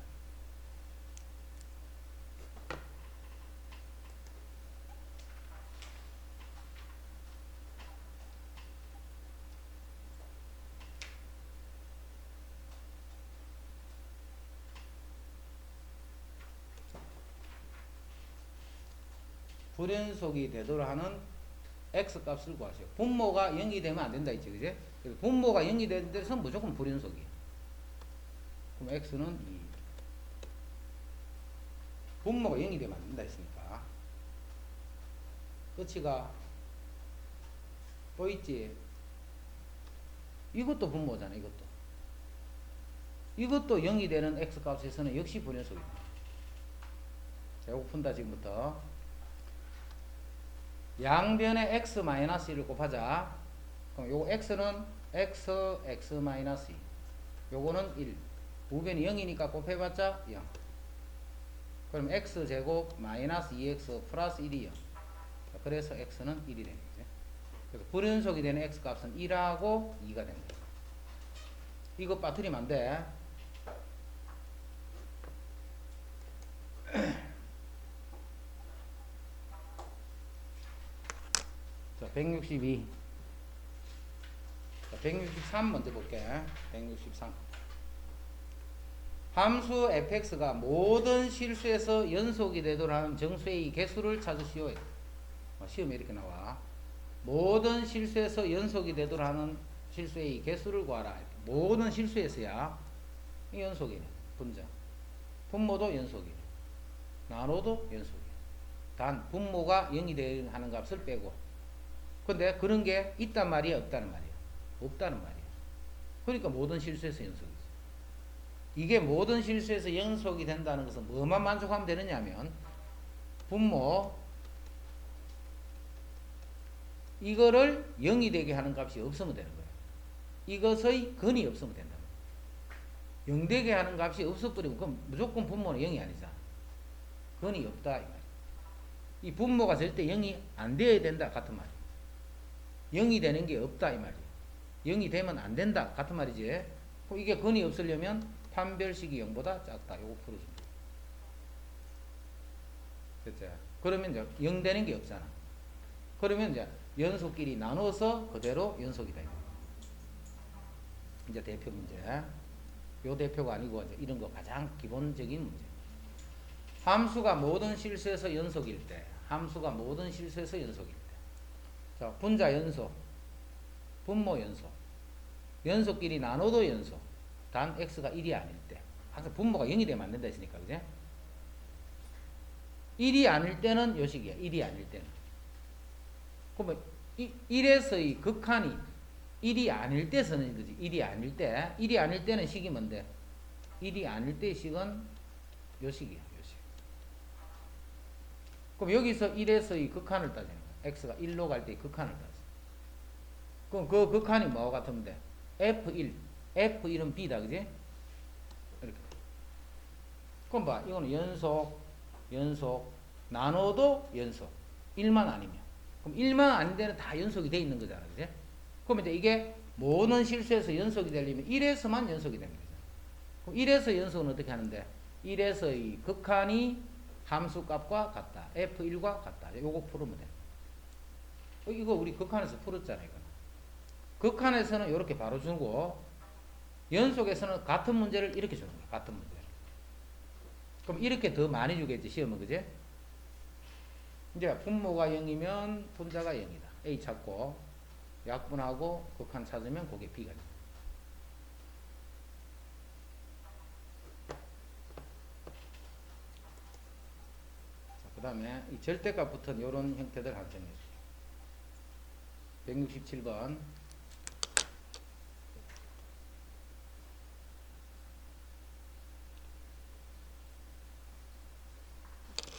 불연속이 되도록 하는 x값을 구하세요. 분모가 0이 되면 안 된다 했지, 그지? 그래서 분모가 0이 되는 데서 무조건 불연속이에요. 그럼 x는 2. 분모가 0이 되면 안 된다 했으니까. 끝이가 또 있지. 이것도 분모잖아, 이것도. 이것도 0이 되는 x값에서는 역시 불연속입니다. 자, 이거 푼다, 지금부터. 양변에 x-1을 곱하자. 그럼 요거 x는 x-2. 요거는 1. 우변이 0이니까 곱해봤자 0. 그럼 x제곱 마이너스 2x 플러스 1이 0. 그래서 x는 1이 되는 거죠. 그래서 불연속이 되는 x값은 1하고 2가 되는 거예요. 이거 빠뜨리면 안 돼. 자, 162. 자, 163 먼저 볼게. 163. 함수 fx가 모든 실수에서 연속이 되도록 하는 정수의 개수를 찾으시오. 시험에 이렇게 나와. 모든 실수에서 연속이 되도록 하는 실수의 개수를 구하라. 모든 실수에서야 연속이네. 분자. 분모도 연속이네. 나눠도 연속이네. 단 분모가 0이 되는 하는 값을 빼고. 근데 그런 게 있단 말이야, 없다는 말이야? 없다는 말이야. 그러니까 모든 실수에서 연속이지. 이게 모든 실수에서 연속이 된다는 것은 뭐만 만족하면 되느냐 하면 분모 이거를 0이 되게 하는 값이 없으면 되는 거예요. 이것의 근이 없으면 된다. 0 되게 하는 값이 없어버리면 그럼 무조건 분모는 0이 아니잖아. 근이 없다 이 말이야. 이 분모가 절대 0이 안 되어야 된다 같은 말이야. 0이 되는 게 없다 이 말이야. 0이 되면 안 된다 같은 말이지. 그럼 이게 근이 없으려면 판별식이 0보다 작다. 요거 풀어줍니다. 됐죠? 그러면 이제 0 되는 게 없잖아. 그러면 이제 연속끼리 나눠서 그대로 연속이다. 이제 대표 문제. 요 대표가 아니고 이제 이런 거 가장 기본적인 문제. 함수가 모든 실수에서 연속일 때. 함수가 모든 실수에서 연속일 때. 자, 분자 연속. 분모 연속. 연속끼리 나눠도 연속. 단 x가 1이 아닐 때. 항상 분모가 0이 되면 안 된다 했으니까. 그죠? 1이 아닐 때는 요 식이야. 1이 아닐 때는. 그러면 1에서의 극한이 1이 아닐 때 쓰는 거지. 1이 아닐 때. 1이 아닐 때는 식이 뭔데? 1이 아닐 때 식은 요 식이야. 요 식. 그럼 여기서 1에서의 극한을 따지는 거야. x가 1로 갈 때 극한을 따져. 그럼 그 극한이 뭐와 같으면 돼? f1. f1은 b다. 그지? 이렇게. 그럼 봐. 이거는 연속, 나눠도 연속. 1만 아니면. 그럼 1만 아닌 데는 다 연속이 돼 있는 거잖아. 그지? 그럼 이제 이게 모든 실수에서 연속이 되려면 1에서만 연속이 되는 거잖아. 그럼 1에서 연속은 어떻게 하는데? 1에서의 극한이 함수값과 같다. f1과 같다. 요거 풀으면 돼. 이거 우리 극한에서 풀었잖아. 이거. 극한에서는 이렇게 바로 주고 연속에서는 같은 문제를 이렇게 주는 거야. 같은 문제를. 그럼 이렇게 더 많이 주겠지. 시험은. 그지? 이제 분모가 0이면 분자가 0이다. A 찾고 약분하고 극한 찾으면 그게 B가 돼. 그 다음에 이 절대값 붙은 이런 형태들 한번 정리해 주세요. 167번.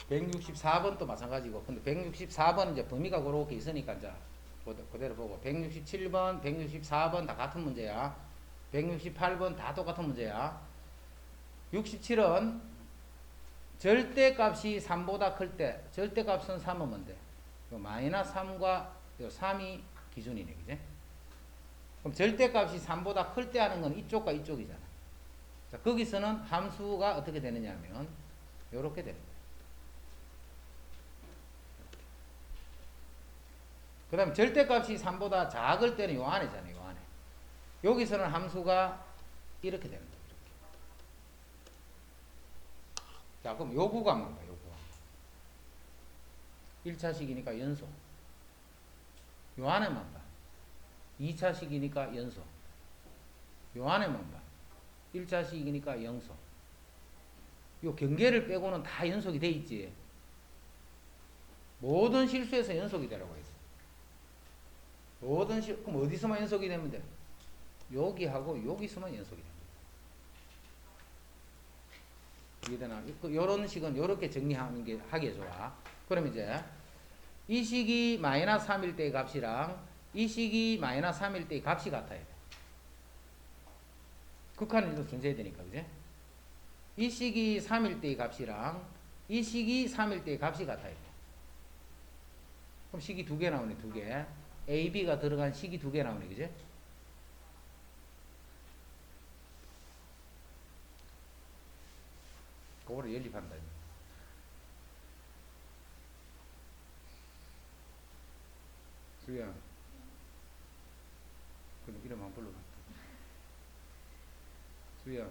164번도 마찬가지고. 근데 164번은 이제 범위가 그렇게 있으니까 이제 그대로 보고. 167번, 164번 다 같은 문제야. 168번 다 똑같은 문제야. 67은 절대값이 3보다 클 때, 절대값은 3은 뭔데? 마이너스 3과 3이 기준이네. 그지? 그럼 절대값이 3보다 클 때 하는 건 이쪽과 이쪽이잖아. 자, 거기서는 함수가 어떻게 되느냐 하면 요렇게 되는 거야. 그 다음에 절대값이 3보다 작을 때는 요 안에잖아요. 요 안에. 여기서는 함수가 이렇게 되는 거예요. 이렇게. 자, 그럼 요 구간만 봐. 요 구간. 1차식이니까 연속. 요 안에만 봐. 2차식이니까 연속. 요 안에만 봐. 1차식이니까 영속. 요 경계를 빼고는 다 연속이 돼 있지. 모든 실수에서 연속이 되라고 했어. 그럼 어디서만 연속이 되면 돼? 여기하고 여기서만 연속이 됩니다. 이해되나? 요런 식은 요렇게 정리하는 게 하기에 좋아. 그럼 이제 이 식이 마이너스 3일 때의 값이랑 이 식이 마이너스 3일 때의 값이 같아야 돼. 극한을 좀 존재해야 되니까, 그지? 이 식이 3일 때의 값이랑 이 식이 3일 때의 값이 같아야 돼. 그럼 식이 두 개 나오네, 두 개. A, B가 들어간 식이 두 개 나오네, 그지? 그거를 연립한다. 수야, 그럼 이름 한번 불러봐. 수야,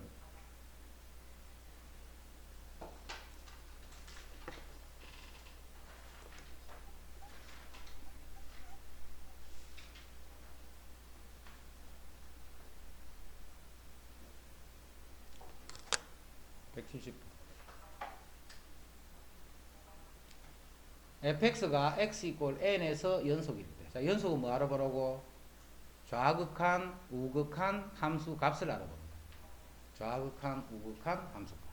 170. fx가 x 이꼴 n에서 연속일 때. 자, 연속은 뭐 알아보라고? 좌극한, 우극한 함수 값을 알아봅니다. 좌극한, 우극한 함수 값.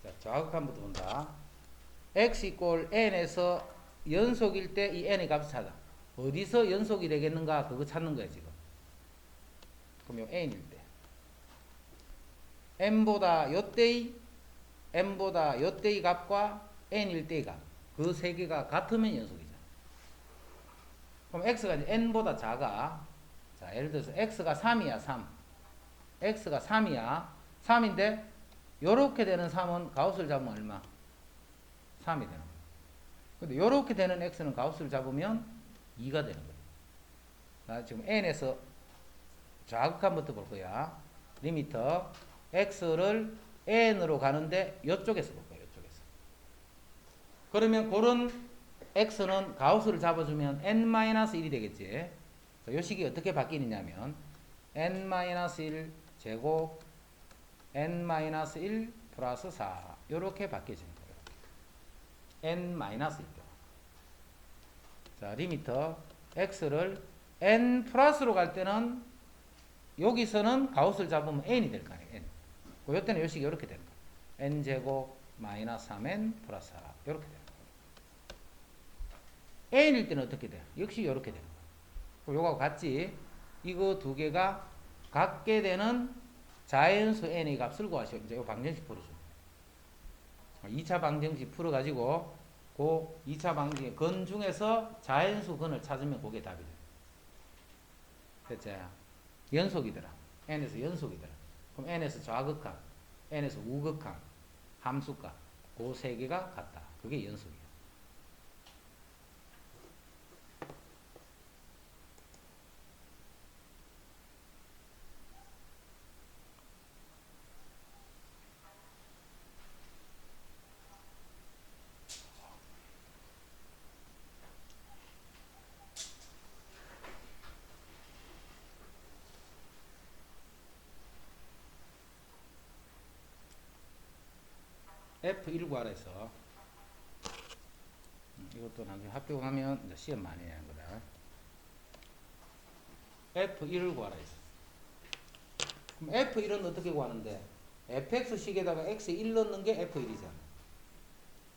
자, 좌극한부터 본다. x 이꼴 n에서 연속일 때 이 n의 값을 찾아. 어디서 연속이 되겠는가? 그거 찾는 거야, 지금. 그럼 요 n일 때. n보다 요때의 값과 n일 때의 값. 그 세 개가 같으면 연속이죠. 그럼 x가 이제 n보다 작아. 자, 예를 들어서 x가 3이야, 3. x가 3이야. 3인데 요렇게 되는 3은 가우스를 잡으면 얼마? 3이 되는 거예요. 근데 요렇게 되는 x는 가우스를 잡으면 2가 되는 거예요. 자, 지금 n에서 좌극한부터 볼 거야. 리미터 x를 n으로 가는데 요쪽에서 볼 거예요. 요쪽에서. 그러면 그런 x는 가우스를 잡아주면 n-1이 되겠지. 자, 요 식이 어떻게 바뀌느냐면 n-1 제곱 n-1 플러스 4 요렇게 바뀌어지는 거예요. n-1일 때. 자, 리미터 x를 n 플러스로 갈 때는 여기서는 가우스를 잡으면 n이 될 거 아니에요. n. 요때는 요 식이 이렇게 되는 거예요. n 제곱 마이너스 3n 플러스 4 이렇게 되는 거예요. n일 때는 어떻게 돼요? 역시 이렇게 되는 거예요. 요거하고 같이 이거 두 개가 같게 되는 자연수 n의 값을 구하시오. 이제 요 방정식 풀어줘. 2차 방정식 풀어가지고 그 2차 방정식 근 중에서 자연수 근을 찾으면 그게 답이 돼요. 됐죠? 연속이더라. n에서 연속이더라. 그럼 n에서 좌극한, n에서 우극한 함수값 그 세 개가 같다. 그게 연속이야. F1 구하래서 이것도 나중에 합격하면 이제 시험 많이 하는 거다. F1을 구하라 했어. 그럼 F1은 어떻게 구하는데? fx 식에다가 x 1 넣는 게 F1이잖아.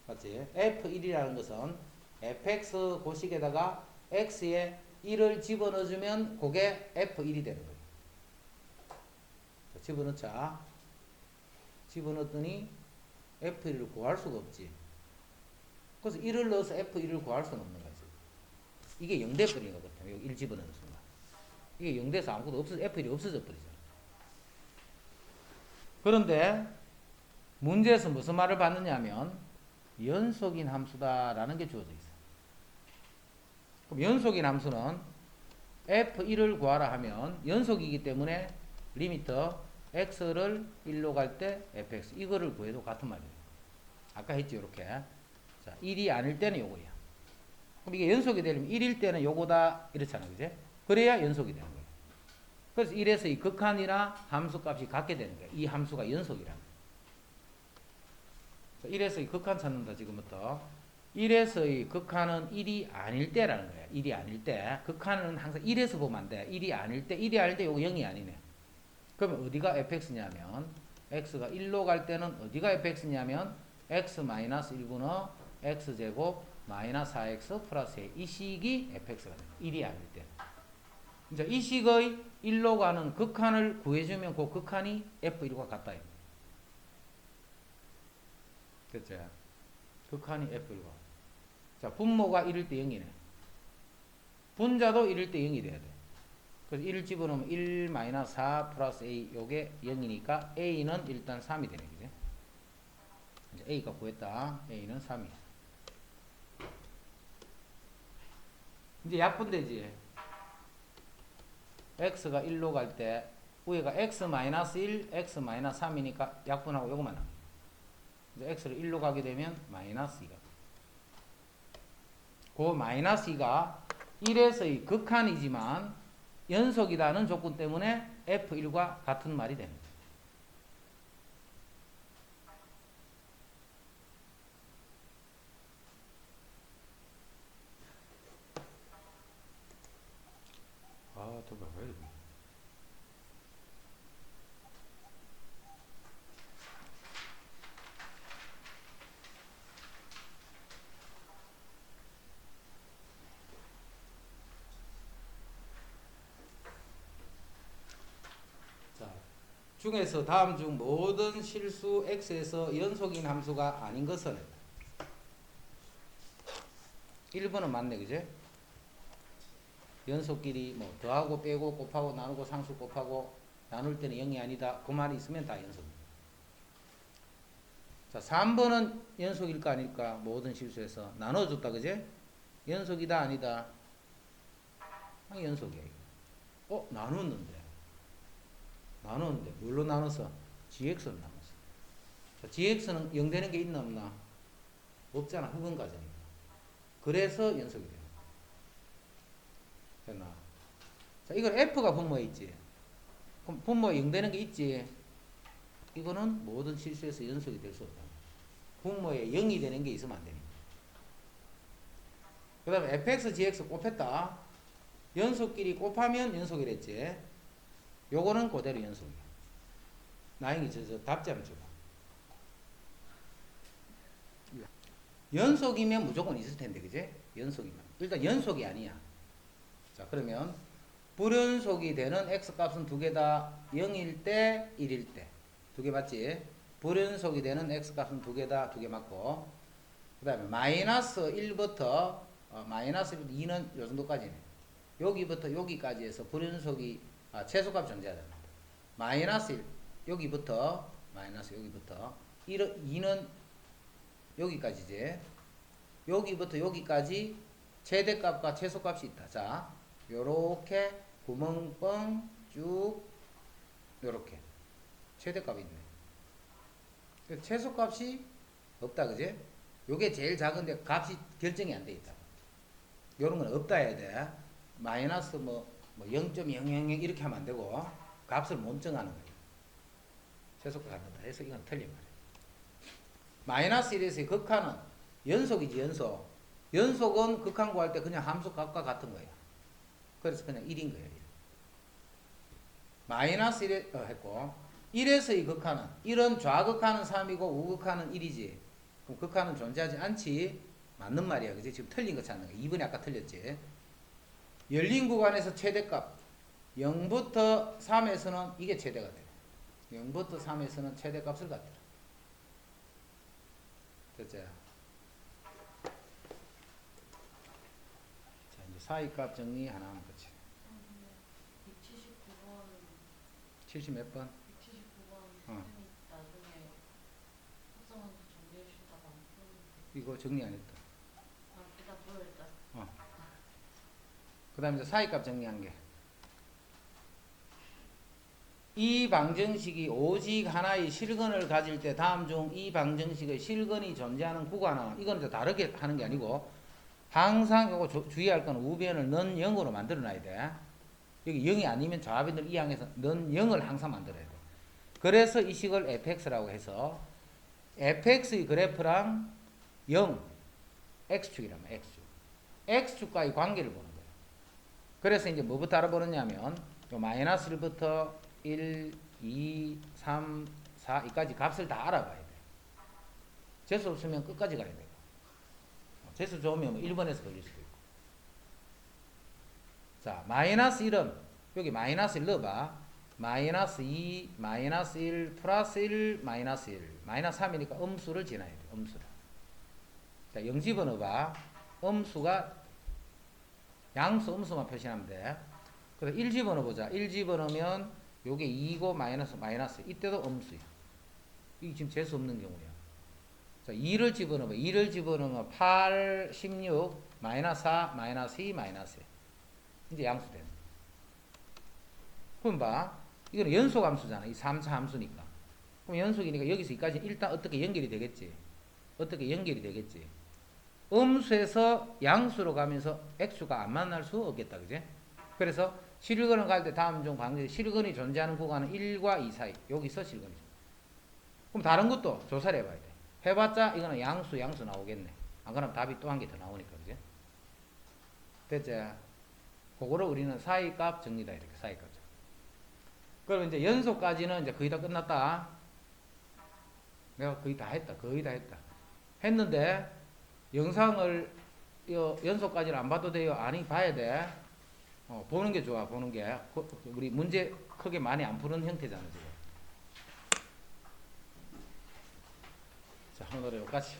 맞지? F1이라는 것은 fx 고식에다가 x에 1을 집어넣어주면 그게 F1이 되는 거예요. 자, 집어넣자. 집어넣었더니 F1을 구할 수가 없지. 그래서 1을 넣어서 F1을 구할 수는 없는 거지. 이게 0 돼버리는 거거든. 여기 1 집어넣는 순간. 이게 0 돼서 아무것도 없어, F1이 없어져 버리잖아. 그런데 문제에서 무슨 말을 받느냐 하면 연속인 함수다라는 게 주어져 있어. 그럼 연속인 함수는 F1을 구하라 하면 연속이기 때문에 리미터 x를 1로 갈 때 fx 이거를 구해도 같은 말이에요. 아까 했지 이렇게. 자, 1이 아닐 때는 요거야. 그럼 이게 연속이 되려면 1일 때는 요거다 이렇잖아. 그지? 그래야 연속이 되는 거예요. 그래서 1에서 이 극한이나 함수값이 같게 되는 거예요. 이 함수가 연속이라는 거예요. 1에서 이 극한 찾는다 지금부터. 1에서 이 극한은 1이 아닐 때라는 거예요. 1이 아닐 때. 극한은 항상 1에서 보면 안 돼. 1이 아닐 때 요거 0이 아니네. 그러면 어디가 fx냐면 x가 1로 갈 때는 어디가 fx냐면 x-1분의 x제곱 마이너스 4x 플러스 a 이 식이 fx가 돼요. 1이 아닐 때. 이제 이 식의 1로 가는 극한을 구해주면 그 극한이 f1과 같다. 됐죠? 극한이 f1과. 자, 분모가 1일 때 0이네. 분자도 1일 때 0이 돼야 돼. 그래서 1을 집어넣으면 1-4 플러스 a 요게 0이니까 a는 일단 3이 되네. 그죠? 이제 a가 구했다. a는 3이야. 이제 약분되지. x가 1로 갈 때 위에가 x-1, x-3이니까 약분하고 요거만 남겨. 이제 x를 1로 가게 되면 마이너스 2가. 그 마이너스 2가 1에서의 극한이지만 연속이라는 조건 때문에 F1과 같은 말이 되는 거예요. 중에서 다음 중 모든 실수 x에서 연속인 함수가 아닌 것은 1번은 맞네, 그제? 연속끼리 뭐 더하고 빼고 곱하고 나누고 상수 곱하고 나눌 때는 0이 아니다. 그 말이 있으면 다 연속. 자, 3번은 연속일까 아닐까? 모든 실수에서 나눠줬다, 그제? 연속이다 아니다? 아, 연속이야. 이거. 나눴는데 뭘로 나눴어? gx로 나눴어. 자, gx는 0 되는 게 있나 없나? 없잖아. 흑은 과정이니까. 그래서 연속이 돼요. 됐나? 자, 이걸 f가 분모에 있지. 그럼 분모에 0 되는 게 있지. 이거는 모든 실수에서 연속이 될 수 없다. 분모에 0이 되는 게 있으면 안 되니까. 그 다음에 fx, gx 곱했다. 연속끼리 곱하면 연속이랬지. 요거는 그대로 연속이야. 나영이 저 답지 한번 줘봐. 연속이면 무조건 있을 텐데, 그지? 연속이면. 일단 연속이 아니야. 자, 그러면 불연속이 되는 x 값은 두 개 다 0일 때, 1일 때. 두 개 맞지? 불연속이 되는 x 값은 두 개 다, 두 개 맞고. 그 다음에 마이너스 1부터, 마이너스 2는 요 정도까지네. 여기부터 여기까지 해서 불연속이, 최소값 존재하잖아. 마이너스 1, 여기부터, 마이너스 여기부터. 2는 여기까지지. 여기부터 여기까지 최대값과 최소값이 있다. 자, 요렇게 구멍 뻥 쭉 요렇게 최대값이 있네. 최소값이 없다, 그지? 요게 제일 작은데 값이 결정이 안 돼 있다. 요런 건 없다 해야 돼. 마이너스 뭐 0.000 이렇게 하면 안 되고 값을 못 정하는 거예요. 최소값 같다 해서 이건 틀린 말이에요. 마이너스 1에서의 극한은 연속이지, 연속. 연속은 극한 구할 때 그냥 함수 값과 같은 거예요. 그래서 그냥 1인 거예요. 1. 마이너스 1 했고 1에서의 극한은 1은 좌극한은 3이고 우극한은 1이지. 그럼 극한은 존재하지 않지. 맞는 말이야. 그지? 지금 틀린 거 찾는 거야. 2번이 아까 틀렸지. 열린 구간에서 최대값 0부터 3에서는 이게 최대가 돼. 0부터 3에서는 최대값을 갖더라. 됐죠? 자, 이제 사이값 정리 하나 하면 끝이. 179번 70 몇 번? 179번 어. 선생님이 나중에 합성원서 정리해 주다가 안 풀었는데 이거 정리 안 했다. 일단 보여 일단 그 다음에 이제 사이값 정리한 게. 이 방정식이 오직 하나의 실근을 가질 때 다음 중 이 방정식의 실근이 존재하는 구간은 이건 또 다르게 하는 게 아니고 항상 이거 주의할 건 우변을 넌 0으로 만들어 놔야 돼. 여기 0이 아니면 좌변을 이항해서 넌 0을 항상 만들어야 돼. 그래서 이 식을 fx라고 해서 fx의 그래프랑 0 x축이란 말이야. x축. x축과의 관계를 보는 거예요. 그래서 이제 뭐부터 알아보느냐면 요 마이너스 1부터 1, 2, 3, 4 이까지 값을 다 알아봐야 돼. 재수 없으면 끝까지 가야 되고 재수 좋으면 뭐 1번에서 걸릴 수도 있고. 자, 마이너스 1은 여기 마이너스 1 넣어봐. 마이너스 2, 마이너스 1, 플러스 1, 마이너스 1 마이너스 3이니까 음수를 지나야 돼. 음수를. 자, 0 집어넣어봐. 음수가 양수 음수만 표시하면 돼. 그래서 1 집어넣어보자. 1 집어넣으면 요게 2고 마이너스 이때도 음수야. 이게 지금 재수 없는 경우야. 자, 2를 집어넣어봐. 2를 집어넣으면 8, 16, 마이너스 4, 마이너스 2, 마이너스 1. 이제 양수 되는. 그럼 봐. 이거는 연속 함수잖아. 이 3차 함수니까. 그럼 연속이니까 여기서 여기까지 일단 어떻게 연결이 되겠지? 어떻게 연결이 되겠지? 음수에서 양수로 가면서 x수가 안 만날 수 없겠다. 그지? 그래서 실근을 갈 때 다음 중 방정식 실근이 존재하는 구간은 1과 2 사이. 여기서 실근이 존재. 그럼 다른 것도 조사를 해봐야 돼. 해봤자 이거는 양수 나오겠네. 안 그러면 답이 또 한 개 더 나오니까. 그지? 됐지? 그거를 우리는 사이값 정리다. 이렇게 사이값 정리. 그럼 이제 연속까지는 이제 거의 다 끝났다. 내가 거의 다 했다. 했는데 영상을 연속까지는 안 봐도 돼요? 아니, 봐야 돼. 보는 게 좋아. 보는 게. 우리 문제 크게 많이 안 푸는 형태잖아, 지금. 자, 오늘은 여기까지.